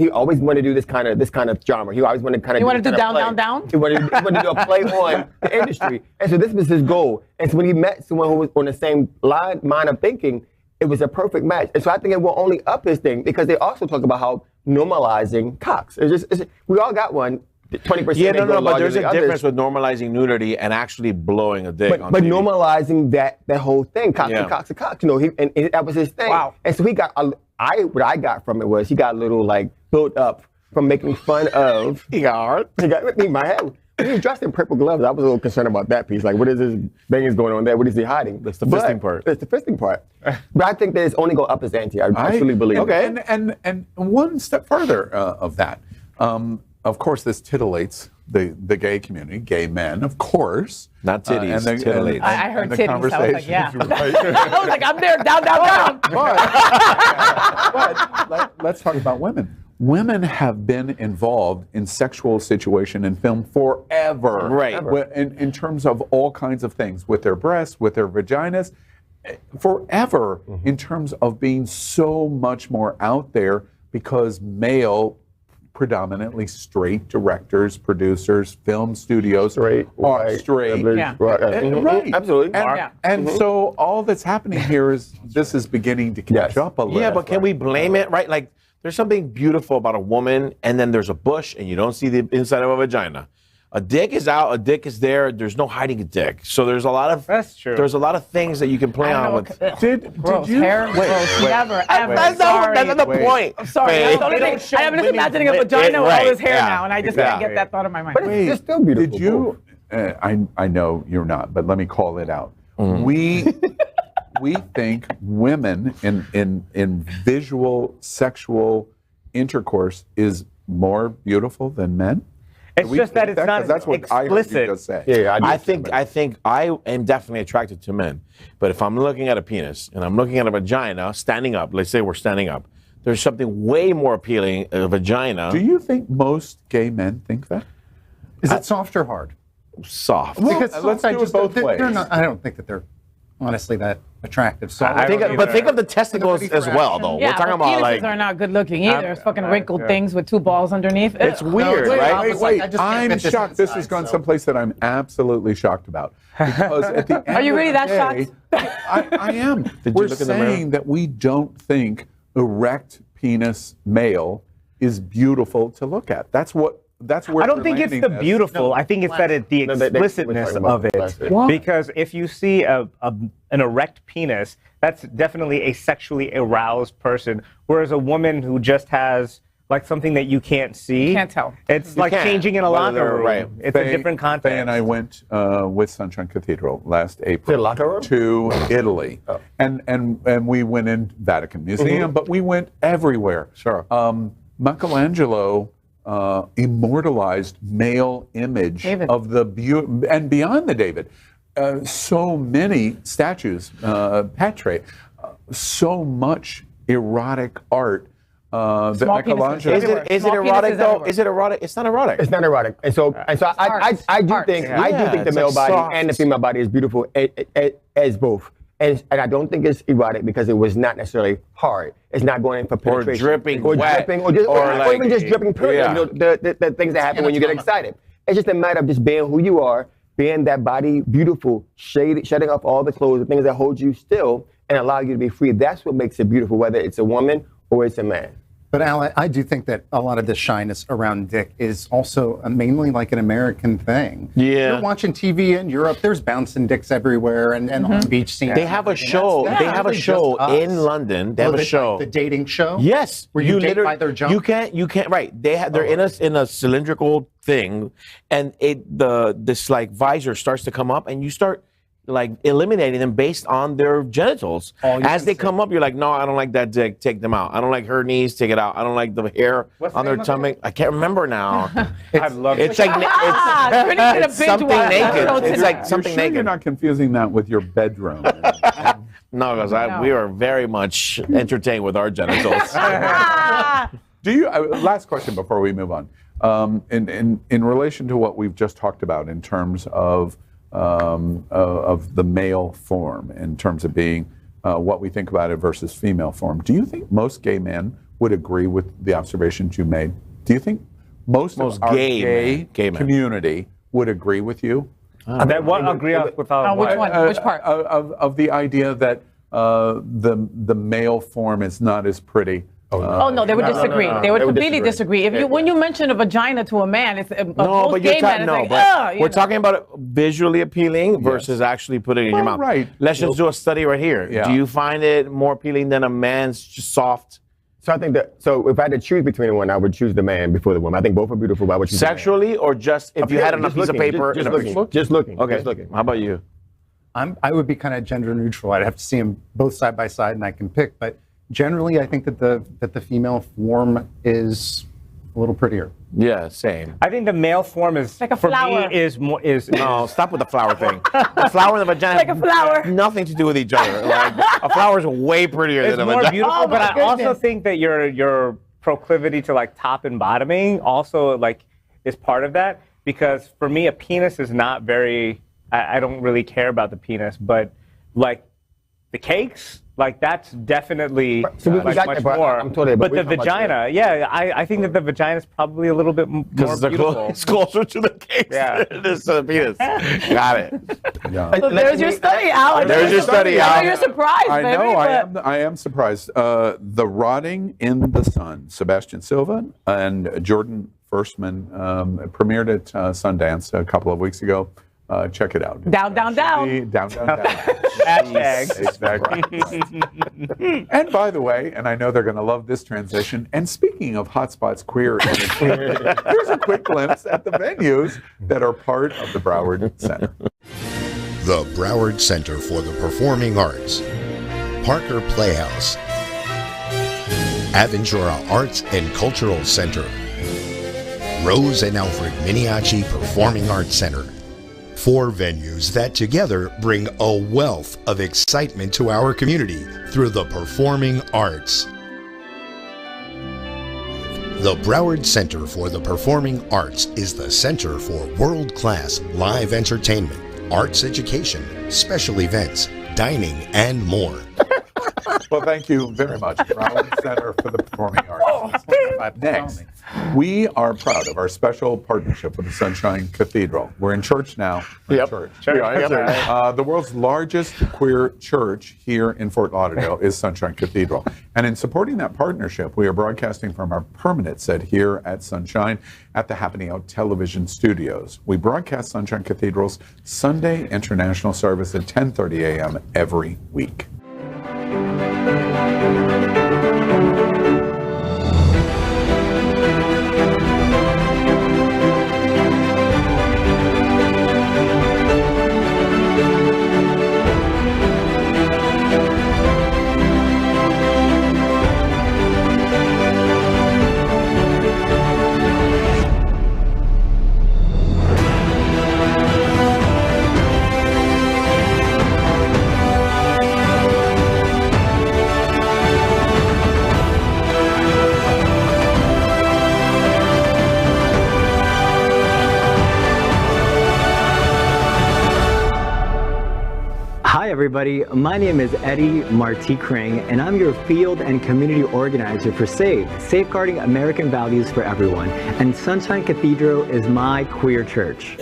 always wanted to do this kind of genre. He always wanted to kind of. You wanted to do kind of down, play. down, down? He wanted to do a play on the industry, and so this was his goal. And so when he met someone who was on the same line of thinking, it was a perfect match. And so I think it will only up his thing because they also talk about how normalizing cocks. We all got one. 20%. Yeah, but there's a difference with normalizing nudity and actually blowing a dick on But TV. normalizing that whole thing, cocks and cocks and cocks. And that was his thing. Wow. And so he got what I got from it was he got a little like built up from making fun of. He got hard. He got me in my head. When he was dressed in purple gloves, I was a little concerned about that piece. Like, what is this banging going on there? What is he hiding? That's the fisting part. It's the fisting part. But I think that it's only go up his ante. I truly believe. Okay, and one step further of that. Of course, this titillates the gay community, gay men, of course. Not titties, titillates. I heard titties. I was like, yeah. Right. I was like, I'm there, down, down, down. But let's talk about women. Women have been involved in sexual situation in film forever. Right. In terms of all kinds of things, with their breasts, with their vaginas, forever, in terms of being so much more out there because male, predominantly straight directors, producers, film studios are straight. Yeah. Right. Absolutely. And so all that's happening here is this is beginning to catch up a little. Yeah, but can we blame it, right? Like, there's something beautiful about a woman, and then there's a bush, and you don't see the inside of a vagina. A dick is out, a dick is there. There's no hiding a dick. So there's a lot of There's a lot of things that you can play on with. Did you? Hair, gross. Never, ever. That's not the point. I'm sorry. Wait. I'm just imagining a vagina with all his hair now, and I just can't get that thought in my mind. But it's still beautiful. Did you? I know you're not, but let me call it out. we think women in visual sexual intercourse is more beautiful than men? It's just that it's not that's what explicit. I heard you just say. Yeah, I think I am definitely attracted to men. But if I'm looking at a penis and I'm looking at a vagina standing up, let's say we're standing up, there's something way more appealing a vagina. Do you think most gay men think that? Is it soft or hard? Soft. Well, Because let's do it both ways. I don't think that they're honestly that attractive. So think of the testicles as well, though. Yeah, We're talking but about penises like are not good looking either. It's fucking wrinkled things with 2 balls underneath. It's Ugh. weird, right? Wait, I just can't I'm fit this shocked. This inside, has gone so- someplace that I'm absolutely shocked about. Because at the end Are you of really the that day, shocked? I am. Did you We're look in the mirror? saying that we don't think erect penis male is beautiful to look at. That's where I don't think it's landing the this. beautiful. I think it's that it's the explicitness of it. What? Because if you see an erect penis, that's definitely a sexually aroused person. Whereas a woman who just has like something that you can't see, Can't tell. It's like changing in a locker room. right. It's a different context. Faye and I went with Sunshine Cathedral last April To the locker room? to Italy, and we went in Vatican Museum, but we went everywhere. Sure. Michelangelo immortalized male image David. of the and beyond the David. So many statues, Petre, so much erotic art. That Small penises Michelangelo. everywhere. Is it Small erotic penises though? everywhere. Is it erotic? It's not erotic. It's not erotic, and so I do Arts. think Yeah. I do think the it's male like body soft. and the female body is beautiful as both, and I don't think it's erotic because it was not necessarily hard. It's not going in for penetration dripping or wet, dripping, or like- even just dripping. Period. Yeah. You know, the things that happen when you get excited. It's just a matter of just being who you are, being that body beautiful, shutting off all the clothes, the things that hold you still, and allow you to be free. That's what makes it beautiful, whether it's a woman or it's a man. But Alan, I do think that a lot of the shyness around dick is also mainly like an American thing. Yeah. You're watching TV in Europe, there's bouncing dicks everywhere and on beach scenes. They have a show. That's They have a really show just us. in London. They have a Like show. the dating show? Yes, Where you date literally- by their junk? You can't. Right. They're in a cylindrical thing, and this like visor starts to come up, and you start like eliminating them based on their genitals. As they come up, you're like, no, I don't like that dick. Take them out. I don't like her knees. Take it out. I don't like the hair on their tummy. I can't remember now. I'd love It's like it's something naked. It's like something You're sure naked. You're not confusing that with your bedroom. No, because we are very much entertained with our genitals. Do you? Last question before we move on. In relation to what we've just talked about in terms of the male form, in terms of being what we think about it versus female form, do you think most gay men would agree with the observations you made? Do you think most of our gay men. community would agree with you? That what agree without which what? one? Which part? Of the idea that the male form is not as pretty. Oh no, they would disagree. They would completely disagree. When you mention a vagina to a man, it's No, but you're talking. No, but we're talking about it visually appealing versus actually putting it in your mouth. Right. Let's just do a study right here. Yeah. Do you find it more appealing than a man's just soft? So I think that. So if I had to choose between one, I would choose the man before the woman. I think both are beautiful, but I would choose Sexually, or just if you had it on a piece of paper? Just in a looking. Just looking. Okay. Just looking. How about you? I would be kind of gender neutral. I'd have to see them both side by side, and I can pick. But generally, I think that the female form is a little prettier. Yeah, same. I think the male form is like a for flower. me is more is No, stop with the flower thing. The flower and the vagina Like a flower. have nothing to do with each other. Like a flower is way prettier it's than a more vagina. beautiful, Oh, but my I also goodness. think that your proclivity to like top and bottoming also like is part of that, because for me a penis is not very I don't really care about the penis, but like the cakes, like that's definitely So we like got much that, but more. I'm totally- but we're the talking about vagina, yeah, I think that the vagina is probably a little bit more beautiful. It's closer to the cakes Yeah. than it is to the penis. Got it. Yeah. So there's your study, Al. There's your study, I Al. know you're surprised, I baby. know. but I am surprised. The Rotting in the Sun, Sebastian Silva and Jordan Firstman, premiered at Sundance a couple of weeks ago. Check it out. Down, down, down. Down, down, down. Hashtag. Exactly. And by the way, and I know they're going to love this transition, and speaking of Hotspots queer entertainment, here's a quick glimpse at the venues that are part of the Broward Center. The Broward Center for the Performing Arts Parker Playhouse, Aventura Arts and Cultural Center, Rose and Alfred Miniachi Performing Arts Center. 4 venues that together bring a wealth of excitement to our community through the performing arts. The Broward Center for the Performing Arts is the center for world-class live entertainment, arts education, special events, dining, and more. Well, thank you very much, Broward Center for the Performing Arts. Next, we are proud of our special partnership with the Sunshine Cathedral. We're in church now. Church. The world's largest queer church here in Fort Lauderdale is Sunshine Cathedral. And in supporting that partnership, we are broadcasting from our permanent set here at Sunshine at the Happening Out television studios. We broadcast Sunshine Cathedral's Sunday International Service at 10:30 a.m. every week. Hi everybody, my name is Eddie Marti Krang and I'm your field and community organizer for SAVE, Safeguarding American Values for Everyone, and Sunshine Cathedral is my queer church.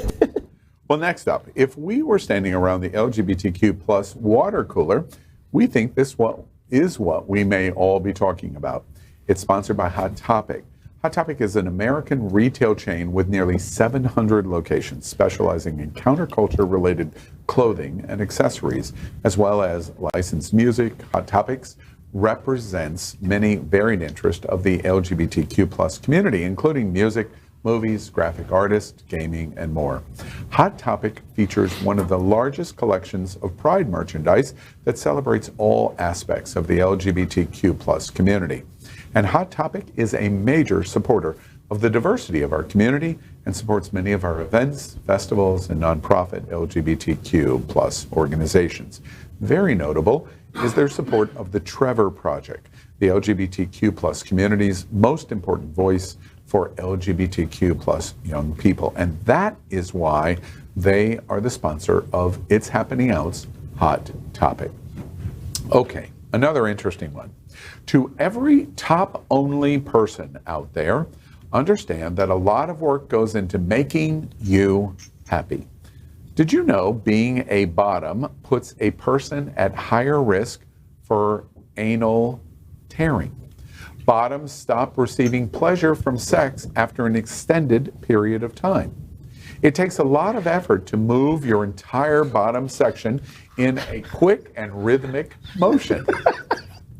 Well, next up, if we were standing around the LGBTQ plus water cooler, we think this is what we may all be talking about. It's sponsored by Hot Topic. Hot Topic is an American retail chain with nearly 700 locations specializing in counterculture-related clothing and accessories, as well as licensed music. Hot Topics represents many varied interests of the LGBTQ plus community, including music, movies, graphic artists, gaming, and more. Hot Topic features one of the largest collections of Pride merchandise that celebrates all aspects of the LGBTQ plus community. And Hot Topic is a major supporter of the diversity of our community and supports many of our events, festivals, and nonprofit LGBTQ plus organizations. Very notable is their support of the Trevor Project, the LGBTQ plus community's most important voice for LGBTQ plus young people. And that is why they are the sponsor of It's Happening Out's Hot Topic. Okay, another interesting one. To every top-only person out there, understand that a lot of work goes into making you happy. Did you know being a bottom puts a person at higher risk for anal tearing? Bottoms stop receiving pleasure from sex after an extended period of time. It takes a lot of effort to move your entire bottom section in a quick and rhythmic motion.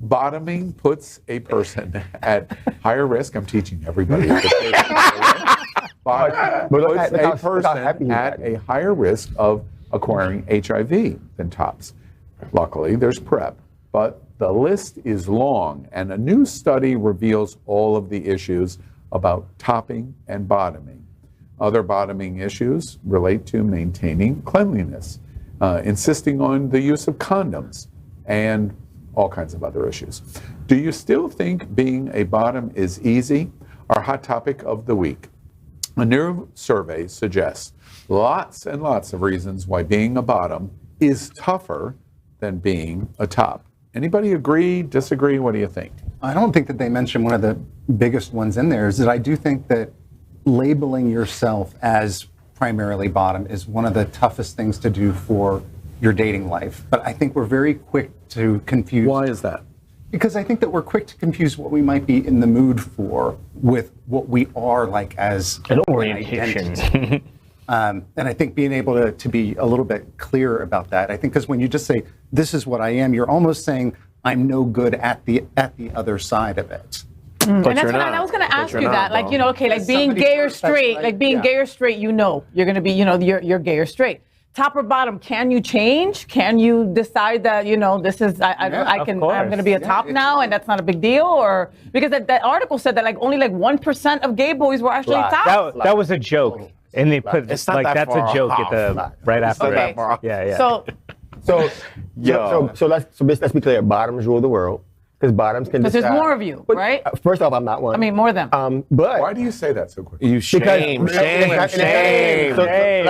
Bottoming puts a person at higher risk. I'm teaching everybody. Bottoming puts a person at a higher risk of acquiring HIV than tops. Luckily, there's PrEP, but the list is long, and a new study reveals all of the issues about topping and bottoming. Other bottoming issues relate to maintaining cleanliness, insisting on the use of condoms, and all kinds of other issues. Do you still think being a bottom is easy? Our hot topic of the week. A new survey suggests lots and lots of reasons why being a bottom is tougher than being a top. Anybody agree, disagree? What do you think? I don't think that they mentioned one of the biggest ones in there is that I do think that labeling yourself as primarily bottom is one of the toughest things to do for your dating life. But I think we're very quick to confuse. Why is that? Because I think that we're quick to confuse what we might be in the mood for with what we are like as an orientation. And I think being able to be a little bit clearer about that, I think because when you just say, this is what I am, you're almost saying, I'm no good at the other side of it. And that's what I was going to ask you that, like, you know, okay, like being gay or straight, like being gay or straight, you know, you're going to be, you know, you're gay or straight. top or bottom, can you change? Can you decide that, this is, I'm going to be a top now and that's not a big deal? Or because that article said that only 1% of gay boys were actually top. That was a joke. And they put it's not that that's far a joke off. right after Okay. that. Yeah. So let's be clear. Bottoms rule the world. Because bottoms can decide. Because there's more of you, right? First off, I'm not one. I mean, more of them. But why do you say that so quickly? You shame. So let's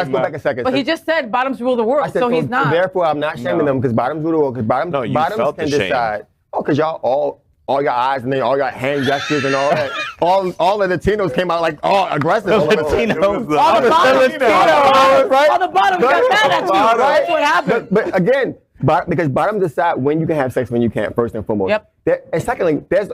go back a second. But he just said bottoms rule the world, so he's not. Therefore, I'm not shaming them because bottoms rule the world. Because bottoms can decide. Oh, because y'all all your eyes and they all got hand gestures and all that. all the Latinos came out all aggressive. All the Latinos. All the bottoms got mad at you. That's what happened. But again, because bottoms decide when you can have sex, when you can't, first and foremost. Yep. And secondly, if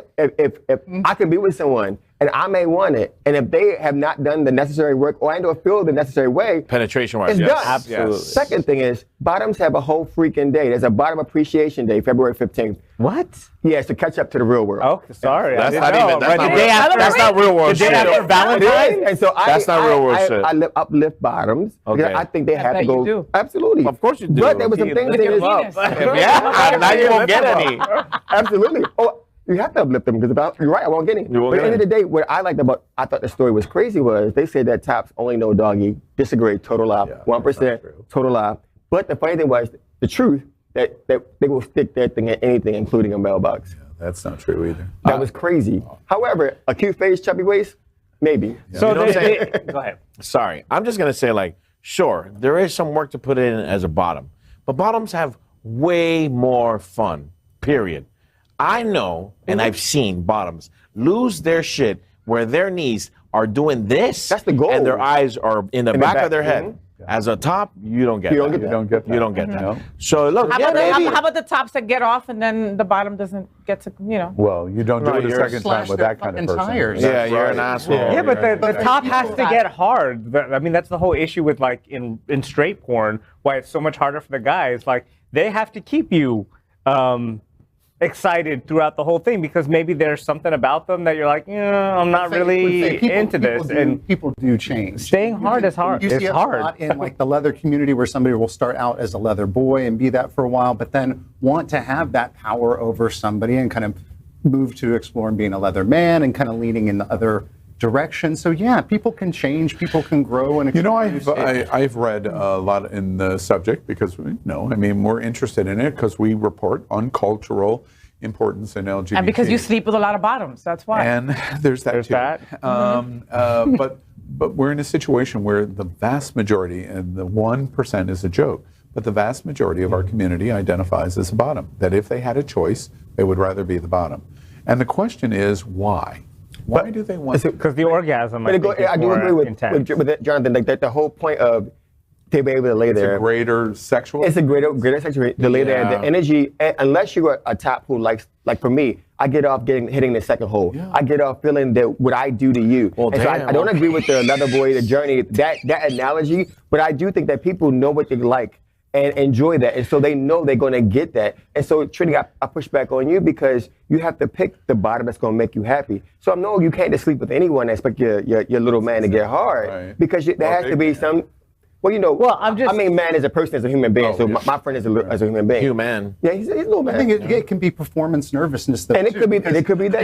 I can be with someone and I may want it, and if they have not done the necessary work or I don't feel the necessary way, penetration-wise, it's yes. done. Absolutely. Yes. Second thing is, bottoms have a whole freaking day. There's a Bottom Appreciation Day, February 15th. What? Yeah, it's to catch up to the real world. Oh, sorry. That's not real world shit. The day after Valentine's? And so that's not real world shit. I uplift bottoms. Okay. I think they have to go. You do. Absolutely. Of course you do. But there was some things With your penis. Yeah, now you won't get any. Absolutely. Oh, you have to uplift them because you're right, I won't get any. But at the end of the day, what I liked about, I thought the story was crazy was they said that tops only know doggy. Disagree, total lie. 1%, total lie. But the funny thing was, the truth, that they will stick their thing at anything, including a mailbox. Yeah, that's not true either. That was crazy. However, a cute face, chubby waist, maybe. So go ahead. Sorry, I'm just gonna say sure, there is some work to put in as a bottom, but bottoms have way more fun. Period. I know, and I've seen bottoms lose their shit where their knees are doing this. That's the goal. And their eyes are in the back of their head. Mhm. As a top, you don't get that. You don't get that. You don't get that. So look, How about the tops that get off and then the bottom doesn't get to, Well, you don't do it a second time with that kind of person. Tires. Yeah, you're an asshole. Yeah, but the top has to get hard. I mean, that's the whole issue with in straight porn, why it's so much harder for the guys. They have to keep you excited throughout the whole thing because maybe there's something about them that you're I'm not really into this. And people do change. Staying hard is hard. You see It's it hard. a lot in the leather community where somebody will start out as a leather boy and be that for a while, but then want to have that power over somebody and kind of move to exploring being a leather man and kind of leaning in the other direction. So yeah, people can change, people can grow. And I've read a lot in the subject because we're interested in it because we report on cultural importance in LGBT. And because you sleep with a lot of bottoms, that's why. And there's that. But we're in a situation where the vast majority, and the 1% is a joke, but the vast majority of our community identifies as a bottom. That if they had a choice, they would rather be the bottom. And the question is why? Why do they want? Because the orgasm. I do agree with Jonathan. The whole point of to be able to lay there. It's a greater sexual. It's a greater sexual. To lay there, the energy. Unless you're a top who likes, for me, I get off hitting the second hole. Yeah. I get off feeling that what I do to you. Well, so I don't agree with the leather boy, the journey, that analogy. But I do think that people know what they like and enjoy that, and so they know they're going to get that. And so, Trini, I push back on you because you have to pick the bottom that's going to make you happy. So I know you can't just sleep with anyone and expect your little man to get hard because there has to be some. Well, I mean, man is a person, as a human being. So my friend is as a human being. Human. Yeah, he's a little man. I think it can be performance nervousness, though. And it could be that.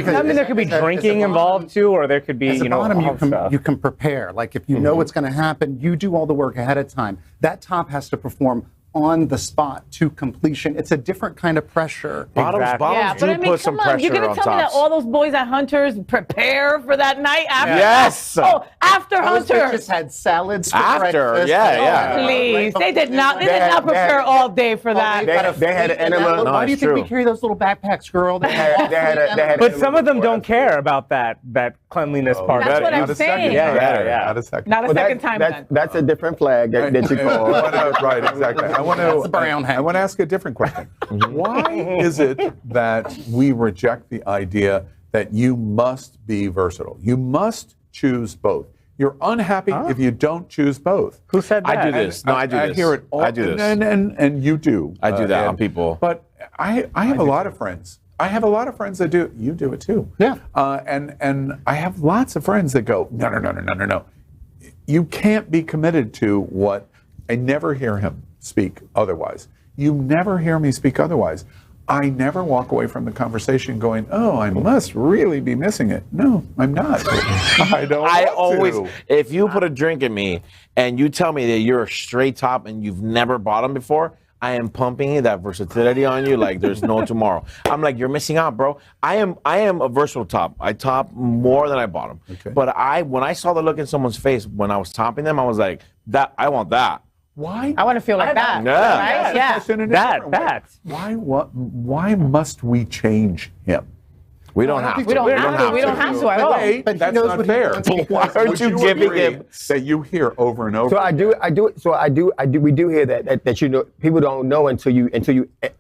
I mean, there could be drinking involved too, or there could be, as a bottom, you can prepare. Like if you know what's going to happen, you do all the work ahead of time. That top has to perform on the spot to completion. It's a different kind of pressure. Bottoms do put some pressure on tops. You're going to tell me that all those boys at Hunters prepare for that night after? Yes. After Hunters. They just had salads for breakfast. Yeah. Please. They did not prepare all day for that. They had an enema. Why do you think we carry those little backpacks, girl? But some of them don't care about that cleanliness part. That's what I'm saying. Yeah. Not a second time then. That's a different flag that you call. Right, exactly. I want to ask a different question. Why is it that we reject the idea that you must be versatile? You must choose both. You're unhappy if you don't choose both. Who said that? I do this. I hear it all. I do this. And you do. I do that on people. But I have a lot of friends. I have a lot of friends that do. You do it too. Yeah. And I have lots of friends that go, no. You can't be committed to what I never hear him speak otherwise. You never hear me speak otherwise. I never walk away from the conversation going, oh, I must really be missing it. No, I'm not. I don't I want always, to. if you put a drink in me and you tell me that you're a straight top and you've never bottomed before, I am pumping that versatility on you like there's no tomorrow. I'm like, you're missing out, bro. I am a versatile top. I top more than I bottom. Okay. But when I saw the look in someone's face when I was topping them, I was like, I want that. Why? I want to feel like that. Yeah. Right? Yeah. That. Why must we change him? We don't have to. We don't have to at all. Wait, that's not fair. Why aren't you giving him that you hear over and over? So we do hear that you know people don't know until you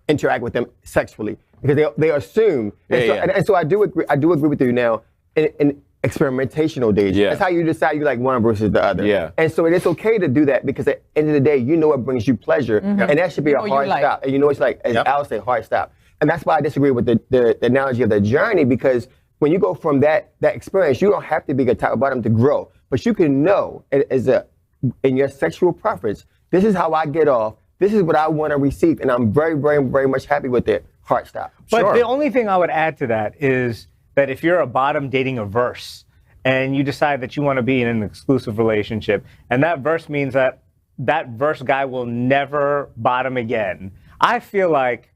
interact with them sexually because they assume. And so I do agree with you now. In experimentational days, that's how you decide you like one versus the other. Yeah. And so it's okay to do that because at the end of the day, you know what brings you pleasure, and that should be a hard stop. And you know it's like as Al said, hard stop. And that's why I disagree with the analogy of the journey, because when you go from that experience, you don't have to be a top or bottom to grow, but you can know in your sexual preference, this is how I get off, this is what I want to receive, and I'm very, very, very much happy with it. Hard stop. But the only thing I would add to that is that if you're a bottom dating a verse and you decide that you want to be in an exclusive relationship, and that verse means that verse guy will never bottom again, I feel like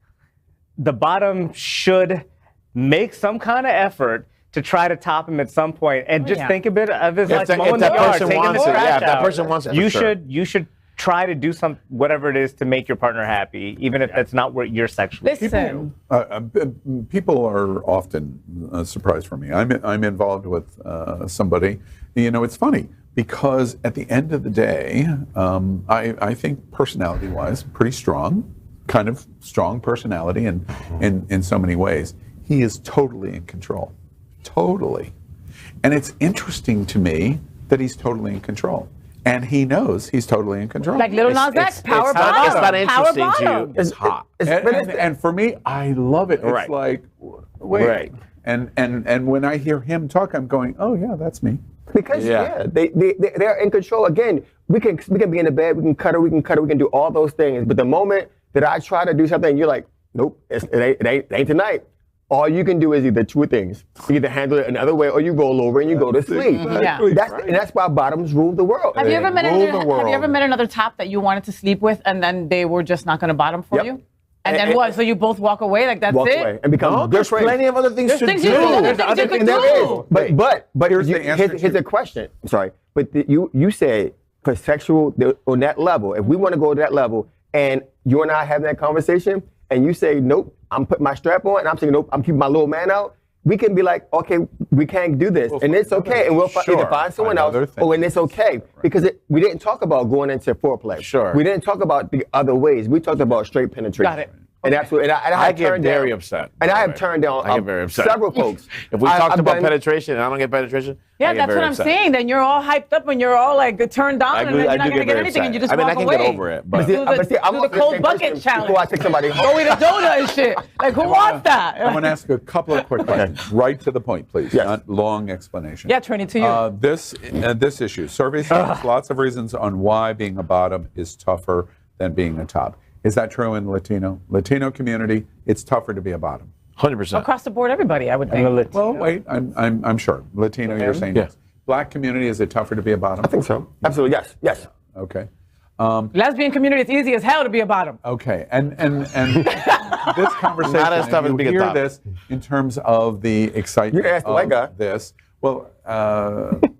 the bottom should make some kind of effort to try to top him at some point, and just think a bit of his like mowing the yard, taking the trash out. If that person wants it, you should try to do whatever it is to make your partner happy, even if that's not what you're sexually. Listen, people are often surprised for me. I'm involved with somebody. You know, it's funny because at the end of the day, I think personality-wise, pretty strong. Kind of strong personality in so many ways. He is totally in control. Totally. And it's interesting to me that he's totally in control. And he knows he's totally in control. Like Little Nas X, power bottom. It's not interesting to you. It's hot. And for me, I love it. It's like, wait. Right. And when I hear him talk, I'm going, oh yeah, that's me. Because they're in control. Again, we can be in the bed, we can cuddle, we can do all those things. But the moment that I try to do something, you're like, nope, it ain't tonight. All you can do is either two things. You either handle it another way or you roll over and you go to sleep. Exactly. And that's why bottoms rule the world. Have you ever met another top that you wanted to sleep with and then they were just not going to bottom for you? And then what? So you both walk away like that's walk it? Away and become good there's friends. plenty of other things to do. There's other things you could do. But here's the answer. Here's a question. I'm sorry, but you said for sexual on that level. If we want to go to that level, and you and I having that conversation, and you say nope, I'm putting my strap on, and I'm saying nope, I'm keeping my little man out. We can be like, okay, we can't do this, and it's okay, and we'll either find someone else, and it's okay because we didn't talk about going into foreplay. Sure. We didn't talk about the other ways. We talked about straight penetration. Got it. And that's what, I get very upset. And I have turned down I get very upset. Several folks. If we talked about penetration and I don't get penetration, yeah, that's what I'm saying. Then you're all hyped up and you're all like turned on, and then you're not going to get anything, and you just walk away. I can get over it. But do the cold bucket challenge. Before I take somebody home. Go eat a donut and shit. Like, who wants that? I want to ask a couple of quick questions. Right to the point, please. Yes. Not long explanation. Yeah, Trini, to you. This issue. Surveys shows lots of reasons on why being a bottom is tougher than being a top. Is that true in Latino community? It's tougher to be a bottom. 100%. Across the board, everybody, I would think. Well, wait, I'm sure. Latino, you're saying yes. Black community, is it tougher to be a bottom? I think so. Absolutely, yes. Okay. Lesbian community, it's easy as hell to be a bottom. Okay, and this conversation, not as tough as being a top. This in terms of the excitement you asked the white guy. This. Well,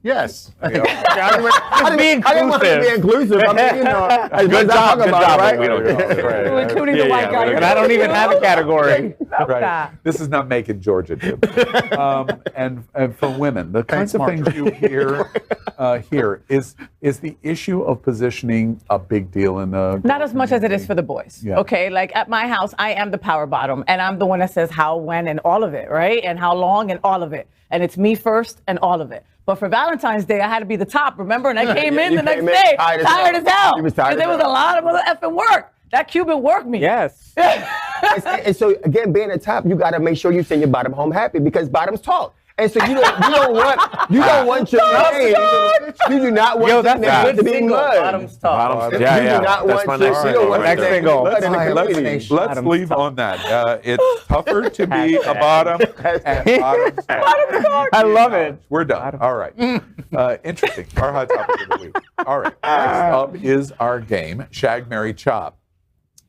yes. I didn't want to be inclusive. I mean, you know, good job, right? We don't know. Including the white guy. And I don't even have a category. Right. This is not making Georgia do. And for women, the kinds of things you hear here is the issue of positioning a big deal in the not as much as it is for the boys. Yeah. Okay, like at my house, I am the power bottom, and I'm the one that says how, when, and all of it, right? And how long and all of it. And it's me first and all of it. But for Valentine's Day, I had to be the top, remember? And I came in the next day tired as hell. Because there was a lot of other effing work. That Cuban worked me. Yes. And so, again, being a top, you got to make sure you send your bottom home happy because bottoms talk. And so you don't want your name. You do not want your name to be mud. Bottoms talk. You do not want your next single. Let's leave on that. It's tougher to be a bottom. And bottoms talk. I love it. We're done. All right. Interesting. Our hot topic of the week. All right. Next up is our game, Shag, Marry, Chop.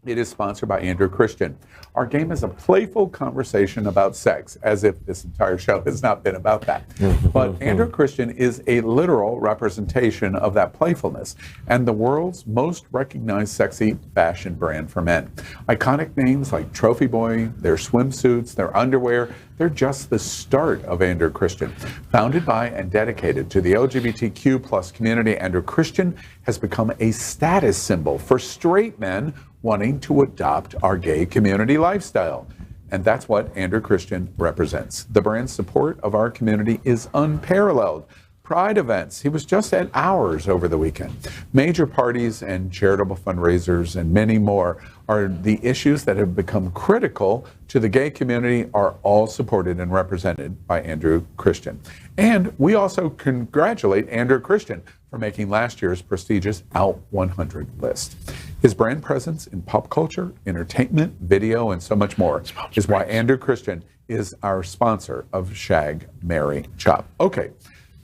It is sponsored by Andrew Christian. Our game is a playful conversation about sex, as if this entire show has not been about that. But Andrew Christian is a literal representation of that playfulness and the world's most recognized sexy fashion brand for men. Iconic names like Trophy Boy, their swimsuits, their underwear, they're just the start of Andrew Christian. Founded by and dedicated to the LGBTQ plus community, Andrew Christian has become a status symbol for straight men wanting to adopt our gay community lifestyle. And that's what Andrew Christian represents. The brand's support of our community is unparalleled. Pride events, he was just at ours over the weekend. Major parties and charitable fundraisers and many more are the issues that have become critical to the gay community are all supported and represented by Andrew Christian. And we also congratulate Andrew Christian for making last year's prestigious Out 100 list. His brand presence in pop culture, entertainment, video, and so much more is why Andrew Christian is our sponsor of Shag, Marry, Chop. Okay,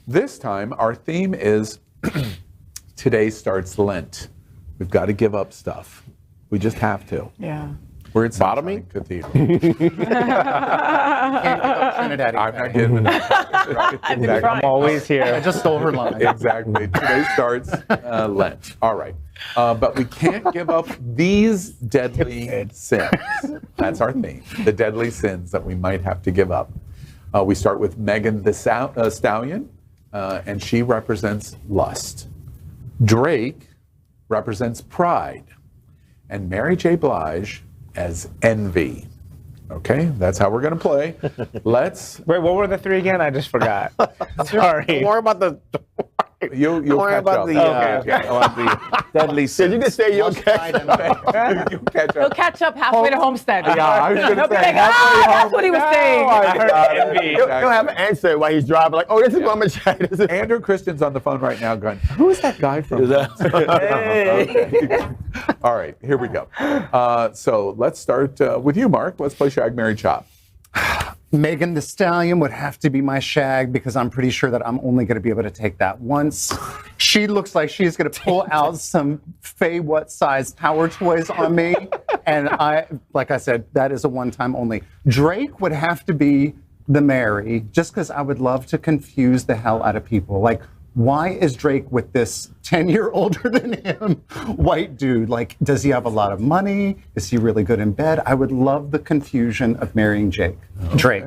this time our theme is today starts Lent. We've got to give up stuff. We just have to. Yeah. We're in Sunshine Cathedral. TriniDaddy. I'm not getting it. I'm always here. I just stole her line. Exactly. Today starts Lent. All right. But we can't give up these deadly sins. That's our theme. The deadly sins that we might have to give up. We start with Megan the Stallion, and she represents lust. Drake represents pride. And Mary J. Blige as envy. Okay, that's how we're going to play. Let's. Wait, what were the three again? I just forgot. Sorry. Don't worry about the. You'll worry catch about up. the deadly sins. You can say you'll catch up. You'll catch He'll up. catch up halfway to Homestead. Yeah, I was going He'll to be say like, that's what he was saying. I heard envy. He'll have an answer while he's driving, like, oh, this is what I'm going to try. Andrew Christian's on the phone right now going, who's that guy from? Hey. All right, here we go. So let's start with you, Mark. Let's play Shag, Marry, Chop. Megan the Stallion would have to be my shag because I'm pretty sure that I'm only going to be able to take that once. She looks like she's going to pull out some FayWhat size power toys on me. And like I said, that is a one-time only. Drake would have to be the Mary just because I would love to confuse the hell out of people. Like, why is Drake with this 10-year older than him white dude? Like, does he have a lot of money? Is he really good in bed? I would love the confusion of marrying Drake. Right.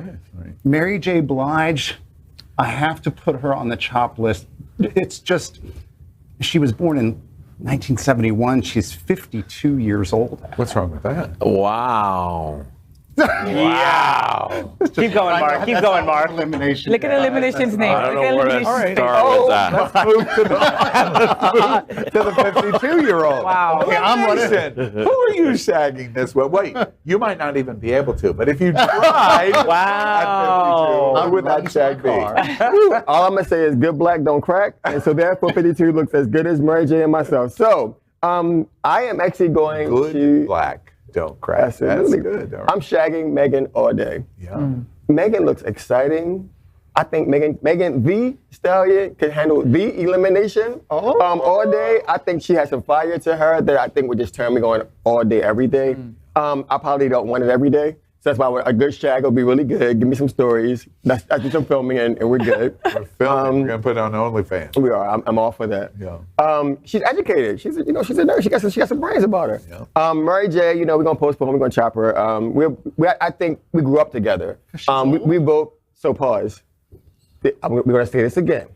Mary J. Blige, I have to put her on the chop list. It's just, she was born in 1971. She's 52 years old. What's wrong with that? Wow. Wow. Keep going, Mark. Keep going, Mark. Elimination. Look at Elimination's name. I don't Look at know where Elimination's that name. starts at. Let's move to the 52-year-old. Wow. Okay, I'm running. Who are you shagging this with? Wait, you might not even be able to, but if you tried Wow. at 52, who would that shag be? All I'm going to say is good black don't crack. And so therefore 52 looks as good as Mary J and myself. So I am actually going Good black. Don't crack. That's good. I'm shagging Megan all day. Yeah. Megan looks exciting. I think Megan the Stallion can handle the elimination all day. I think she has some fire to her that I think would just turn me on all day, every day. I probably don't want it every day. So that's why a good shag will be really good. Give me some stories. I do some filming and we're good. We're filming. We're gonna put it on OnlyFans. We are. I'm all for that. Yeah. She's educated. She's a nurse. She got some brains about her. Yeah. Mary J. We're gonna postpone. We're gonna chop her. I think we grew up together. We both. So pause. We're gonna say this again.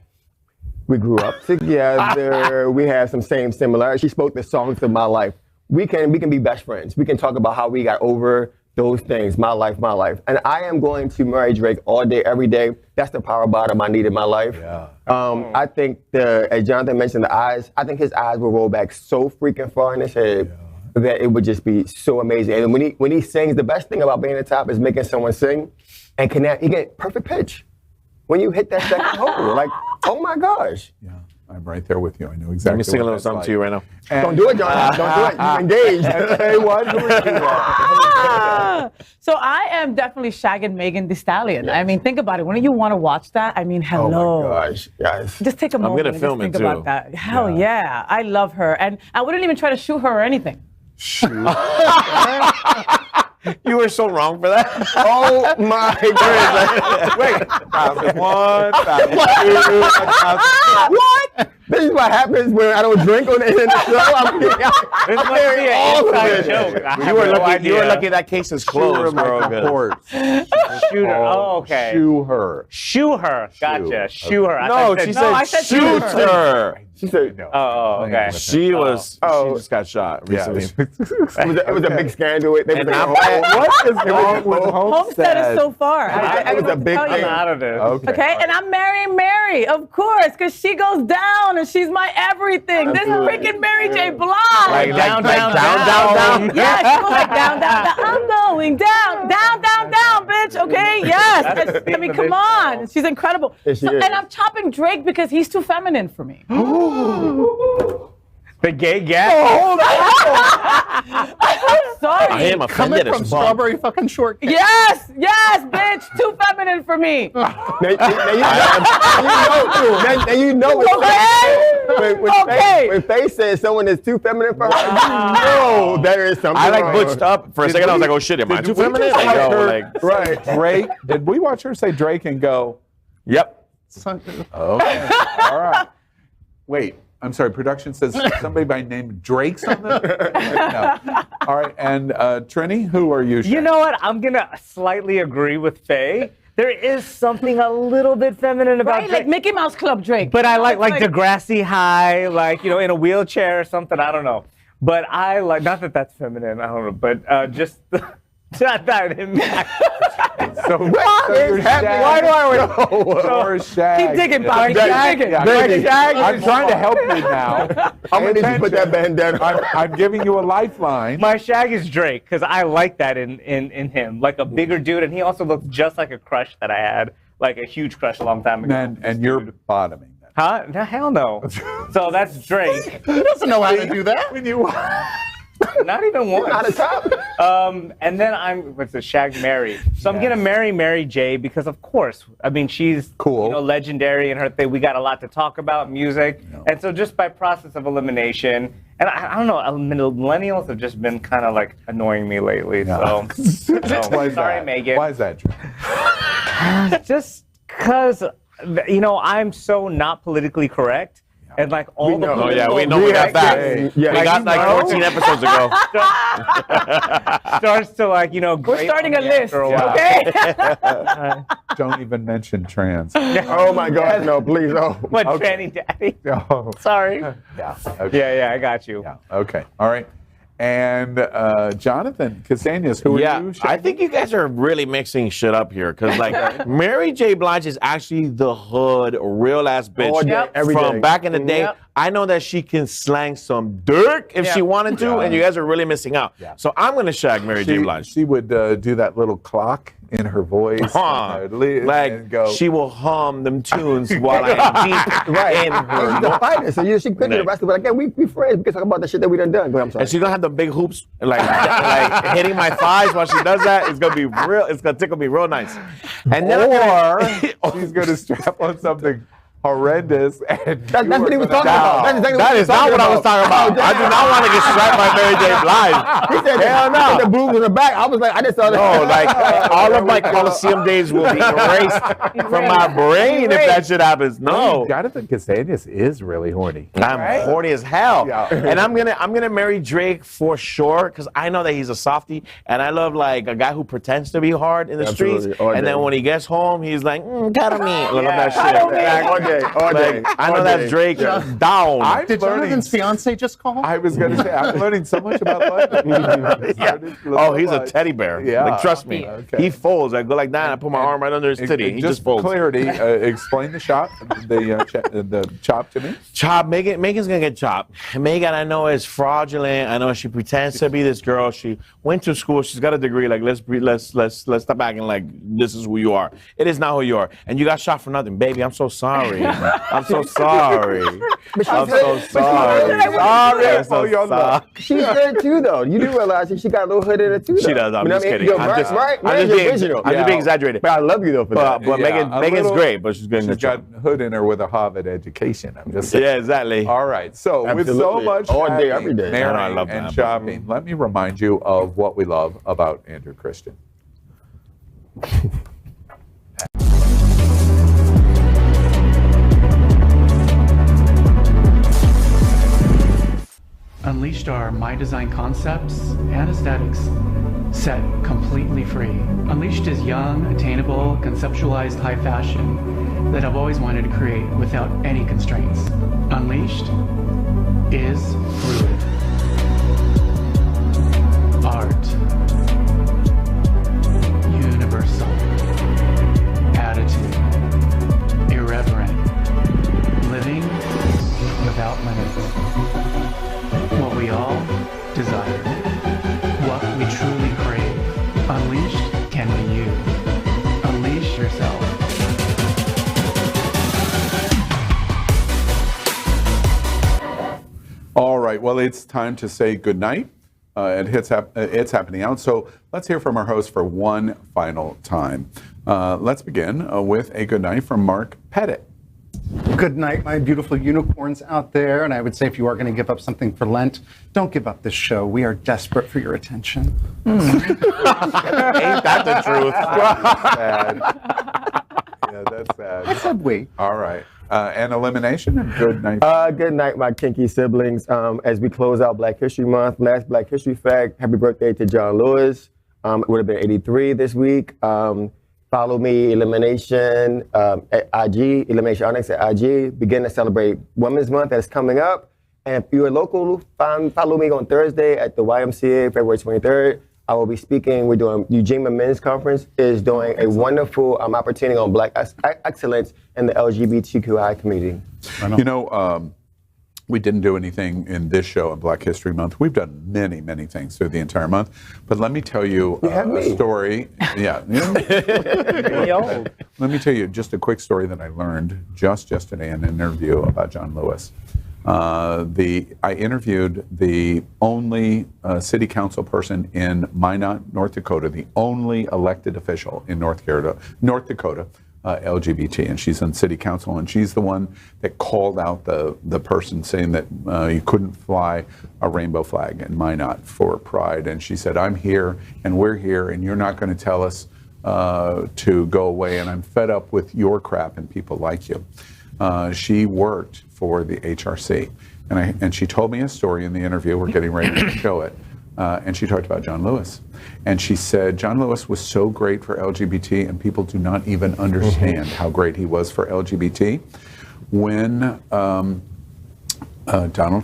We grew up together. We have some same similarities. She spoke the songs of my life. We can be best friends. We can talk about how we got over those things, my life. And I am going to marry Drake all day, every day. That's the power bottom I need in my life. Yeah. I think, as Jonathan mentioned, the eyes, I think his eyes will roll back so freaking far in his head that it would just be so amazing. And when he sings, the best thing about being at the top is making someone sing and he get perfect pitch. when you hit that second hole. Like, oh my gosh. Yeah, I'm right there with you. I know exactly. Let me sing a what little that's something like. to you right now. Don't do it, John. Don't do it. You're engaged. Hey, what? Who are you? So I am definitely shagging Megan Thee Stallion. I mean, think about it. Wouldn't you want to watch that? I mean, hello. Oh my gosh, yes. Just take a moment gonna and film just it, think about too. that. Hell yeah. I love her. And I wouldn't even try to shoot her or anything. You were so wrong for that. Oh my goodness. Wait. 1,001, 1,002, What? This is what happens when I don't drink on the show. I'm hearing all of it. You were lucky that case is closed, bro. Shoot her. Oh, okay. Shoe her. Shoe her. Gotcha. Shoe her. No, she said shoot her. She said no. Oh, okay. She just got shot recently. It was a big scandal. What is wrong with Homestead is so far. It was a big thing. Out of it. Okay, and I'm marrying Mary, of course, because she goes down and she's my everything. This is freaking Mary J. Blige. Like down. Yeah, she goes like down. I'm going down, bitch. Okay, yes. I mean, come on. She's incredible. And I'm chopping Drake because he's too feminine for me. The gay gap. Oh, I'm sorry. I am offended Coming from strawberry fucking shortcake. Yes, bitch. Too feminine for me. Now you know when Faye says someone is too feminine for her, you know there is something I like wrong. butched up for a second. I was like, oh shit, am I too feminine? Right. Drake. Did we watch her say Drake and go, yep. Okay. All right. Wait. I'm sorry, production says somebody by name Drake's on the... No. All right, and Trini, who are you? You know what? I'm going to slightly agree with Faye. There is something a little bit feminine about Right, like Mickey Mouse Club Drake. But I like Degrassi High, like, you know, in a wheelchair or something. I don't know. But I like, not that that's feminine, I don't know, but just... Not that So what is happening? Why do I know? Or shag. Keep digging, Bobby. Keep digging. I'm trying to help you now. I'm going to need to put that bandana on. I'm giving you a lifeline. My shag is Drake, because I like that in him. Like a bigger dude, and he also looks just like a crush that I had, like a huge crush a long time ago. And you're bottoming. Huh? No, hell no. So that's Drake. He doesn't know how to do that. When you... Not even once. Not a top. And then shag Mary. So I'm gonna marry Mary J because of course, I mean she's cool, you know, legendary in her thing. We got a lot to talk about, music, and so just by process of elimination, and I don't know, millennials have just been kind of like annoying me lately. No. So Why is sorry, that? Megan. Why is that? Just because you know I'm so not politically correct. And like all the we got that. Yeah, we got like 14 episodes ago. Starts to like, you know, we're starting a list, okay? Don't even mention trans. Oh my God, no, please, no. What, TriniDaddy? Oh. Sorry. Yeah. Okay. Yeah, I got you. Yeah. Okay. All right. And Jonathan Casañas, who are you? I think you guys are really mixing shit up here because, like, Mary J. Blige is actually the hood, real ass bitch from back in the day. I know that she can slang some dirt if she wanted to, and you guys are really missing out. So I'm gonna shag Mary J. Blige. She would do that little clock in her voice, like go. She will hum them tunes while I am deep in her. She's a fighter, so she could do the rest of it. Like, yeah, we friends. We can talk about the shit that we done. But I'm sorry. And she's gonna have the big hoops, like hitting my thighs while she does that. It's gonna be real. It's gonna tickle me real nice. And then she's gonna strap on something horrendous. And that's what he was talking about. That is not what I was talking about. I do not want to get strapped by Mary J. Blige. He said, hell no. The boobs in the back. I was like, I just saw that. No, like all of my Coliseum days will be erased from my brain if that shit happens. No. Jonathan Casañas is really horny. I'm horny as hell. Yeah. And I'm gonna marry Drake for sure because I know that he's a softie and I love like a guy who pretends to be hard in the streets and then when he gets home he's like, cuddle me. I love that shit. day, all day. I know that's Drake down. Did Jonathan's fiance just call? I was going to say, I'm learning so much about London. Oh, he's a teddy bear. Yeah. Like, trust me. Okay. He folds. I go like that, and I put my arm right under his titty. He just folds. Clarity, explain the shop, the chop to me. Chop. Megan's going to get chopped. Megan, I know, is fraudulent. I know she pretends to be this girl. She went to school. She's got a degree. Like, let's stop acting like this is who you are. It is not who you are. And you got shot for nothing. Baby, I'm so sorry. I'm so sorry. I'm so sorry. She's good too, though. You do realize that she got a little hood in it too, though. She does. I'm just kidding. Yo, I'm just being exaggerated. But I love you, though, for that. But Megan's great, but she's good in the got hood in her with a Harvard education. I'm just saying. Yeah, exactly. All right. So with so much all day, every day, marrying I love and that. shopping, let me remind you of what we love about Andrew Christian. Unleashed are my design concepts and aesthetics, set completely free. Unleashed is young, attainable, conceptualized high fashion that I've always wanted to create without any constraints. Unleashed is fluid. Art. Universal. Attitude. Irreverent. Living without limits. What we all desire. What we truly crave. Unleashed can be you. Unleash yourself. All right. Well, it's time to say goodnight. It's happening out. So let's hear from our host for one final time. Let's begin with a good night from Mark Pettitt. Good night, my beautiful unicorns out there. And I would say if you are going to give up something for Lent, don't give up this show. We are desperate for your attention. Ain't that the truth? Sad. Yeah, that's sad. I said we. All right. And Elimination, and good night. Good night, my kinky siblings. As we close out Black History Month, last Black History fact, happy birthday to John Lewis. It would have been 83 this week. Follow me, Elimination at IG, Elimination Onyx at IG. Begin to celebrate Women's Month that's coming up. And if you're local, follow me on Thursday at the YMCA, February 23rd. I will be speaking. We're doing Eugene Men's Conference is doing a wonderful opportunity on Black excellence in the LGBTQI community. You know, we didn't do anything in this show on Black History Month. We've done many, many things through the entire month. But let me tell you a story. Yeah. Let me tell you just a quick story that I learned just yesterday in an interview about John Lewis. I interviewed the only city council person in Minot, North Dakota, the only elected official in North Dakota, LGBT, and she's on city council, and she's the one that called out the person saying that you couldn't fly a rainbow flag in Minot for Pride, and she said, I'm here, and we're here, and you're not going to tell us to go away, and I'm fed up with your crap and people like you. She worked for the HRC, and she told me a story in the interview. We're getting ready to show it. And she talked about John Lewis. And she said, John Lewis was so great for LGBT, and people do not even understand how great he was for LGBT. When Donald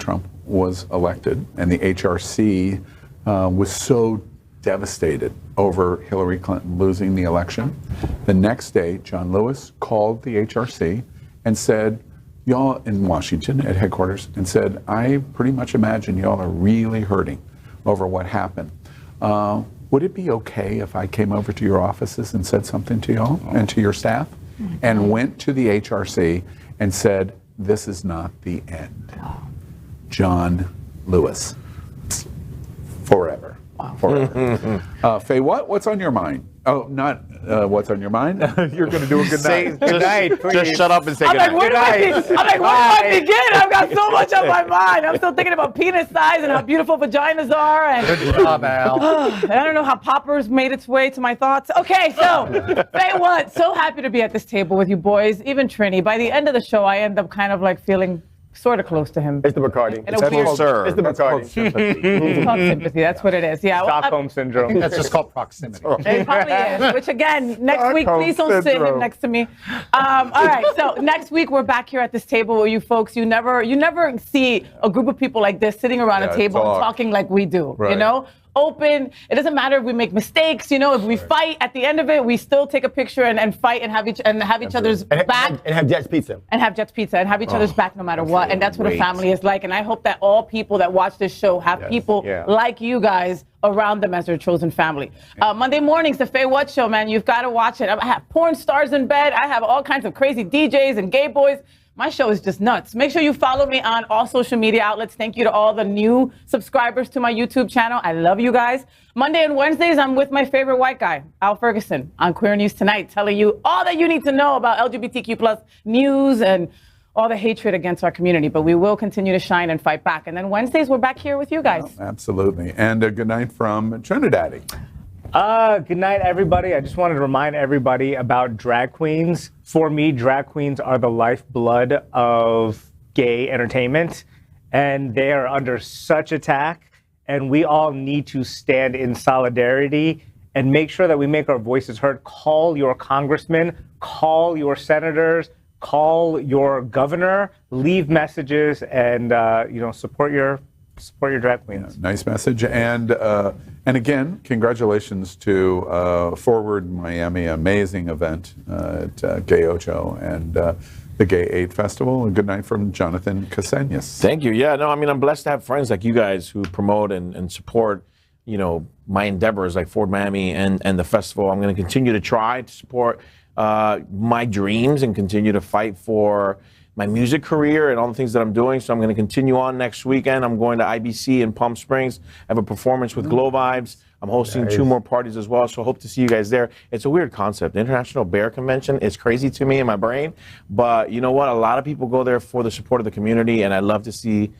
Trump was elected and the HRC was so devastated over Hillary Clinton losing the election, the next day, John Lewis called the HRC and said, y'all in Washington at headquarters, and said, I pretty much imagine y'all are really hurting over what happened. Would it be okay if I came over to your offices and said something to y'all and to your staff? And went to the HRC and said, this is not the end. John Lewis. Forever. Forever. FayWhat, what's on your mind? Oh, not what's on your mind? You're going to do a good night. Good night. Just shut up and say good night. Where do I begin? I've got so much on my mind. I'm still thinking about penis size and how beautiful vaginas are. And good job, Al. I don't know how poppers made its way to my thoughts. Okay, so FayWhat, so happy to be at this table with you boys, even Trini. By the end of the show, I end up kind of like feeling sort of close to him. It's the Bacardi. It's called, sir. It's the Bacardi. It's called sympathy. That's what it is. Yeah. Stockholm syndrome. I think that's just called proximity. It probably is. Which again, next week, please don't sit him next to me. All right. So next week we're back here at this table with you folks. You never see a group of people like this sitting around a table and talking like we do. Right. You know. Open. It doesn't matter if we make mistakes. You know, if we fight, at the end of it, we still take a picture and fight and have each other's back. And have Jets Pizza. And have Jets Pizza and have each other's back no matter what. And that's what a family is like. And I hope that all people that watch this show have people like you guys around them as their chosen family. Monday mornings, the FayWhat show, man. You've got to watch it. I have porn stars in bed. I have all kinds of crazy DJs and gay boys. My show is just nuts. Make sure you follow me on all social media outlets. Thank you to all the new subscribers to my YouTube channel. I love you guys. Monday and Wednesdays, I'm with my favorite white guy, Al Ferguson, on Queer News Tonight, telling you all that you need to know about LGBTQ plus news and all the hatred against our community. But we will continue to shine and fight back. And then Wednesdays, we're back here with you guys. Oh, absolutely. And a good night from TriniDaddy. Good night, everybody. I just wanted to remind everybody about drag queens. For me, drag queens are the lifeblood of gay entertainment, and they are under such attack, and we all need to stand in solidarity and make sure that we make our voices heard. Call your congressman, call your senators, call your governor, leave messages, and support your drag queens. Yeah, nice message. And again, congratulations to Forward Miami, amazing event at Gay Ocho and the Gay 8 Festival. A good night from Jonathan Casañas. Thank you. Yeah, no, I mean, I'm blessed to have friends like you guys who promote and support, my endeavors like Forward Miami and the festival. I'm going to continue to try to support my dreams and continue to fight for my music career and all the things that I'm doing. So I'm going to continue on next weekend. I'm going to IBC in Palm Springs. I have a performance with Glow Vibes. I'm hosting 2 more parties as well, so hope to see you guys there. It's a weird concept. The International Bear Convention is crazy to me in my brain, but you know what? A lot of people go there for the support of the community, and I love to see,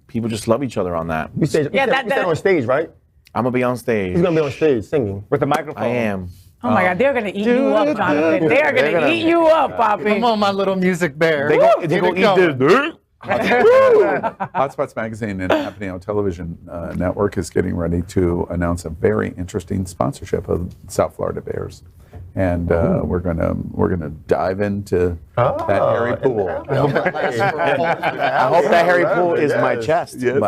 people just love each other on that. You said on stage, right? I'm going to be on stage. He's going to be on stage singing. With the microphone. I am. Oh my God, they're gonna eat you up, Jonathan. They're gonna eat you up, Poppy. Come on, my little music bear. They go eat this. Hotspots Magazine and Happening on Television Network is getting ready to announce a very interesting sponsorship of South Florida Bears. And we're gonna dive into that hairy pool. I hope that hairy pool is my chest. Yes.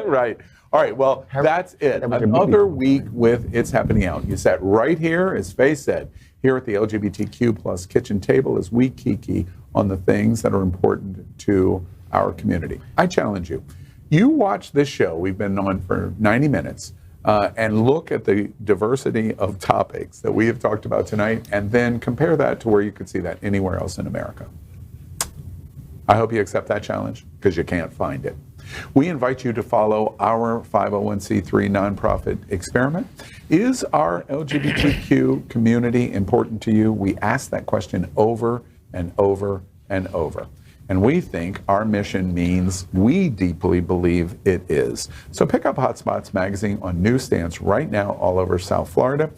Right. All right, well, that's it. Another week with It's Happening Out. You sat right here, as Faye said, here at the LGBTQ plus kitchen table as we kiki on the things that are important to our community. I challenge you. You watch this show, we've been on for 90 minutes, and look at the diversity of topics that we have talked about tonight, and then compare that to where you could see that anywhere else in America. I hope you accept that challenge, because you can't find it. We invite you to follow our 501c3 nonprofit experiment. Is our LGBTQ community important to you? We ask that question over and over and over. And we think our mission means we deeply believe it is. So pick up Hotspots magazine on newsstands right now all over South Florida.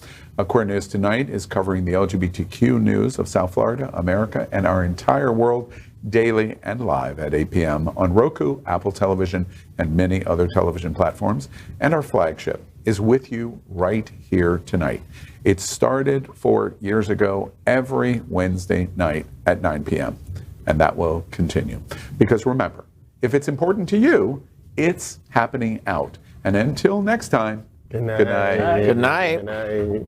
Queer News Tonight is covering the LGBTQ news of South Florida, America, and our entire world, daily and live at 8 p.m. on Roku, Apple Television, and many other television platforms. And our flagship is with you right here tonight. It started 4 years ago every Wednesday night at 9 p.m. And that will continue. Because remember, if it's important to you, it's happening out. And until next time, good night. Good night. Good night. Good night.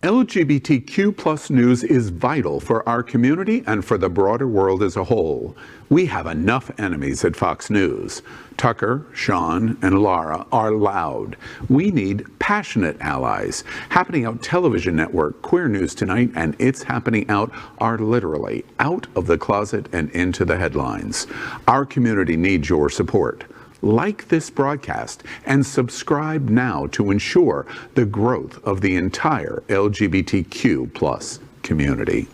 LGBTQ plus news is vital for our community and for the broader world as a whole. We have enough enemies at Fox News. Tucker, Sean, and Laura are loud. We need passionate allies. Happening Out Television Network, Queer News Tonight, and It's Happening Out are literally out of the closet and into the headlines. Our community needs your support. Like this broadcast and subscribe now to ensure the growth of the entire LGBTQ+ community.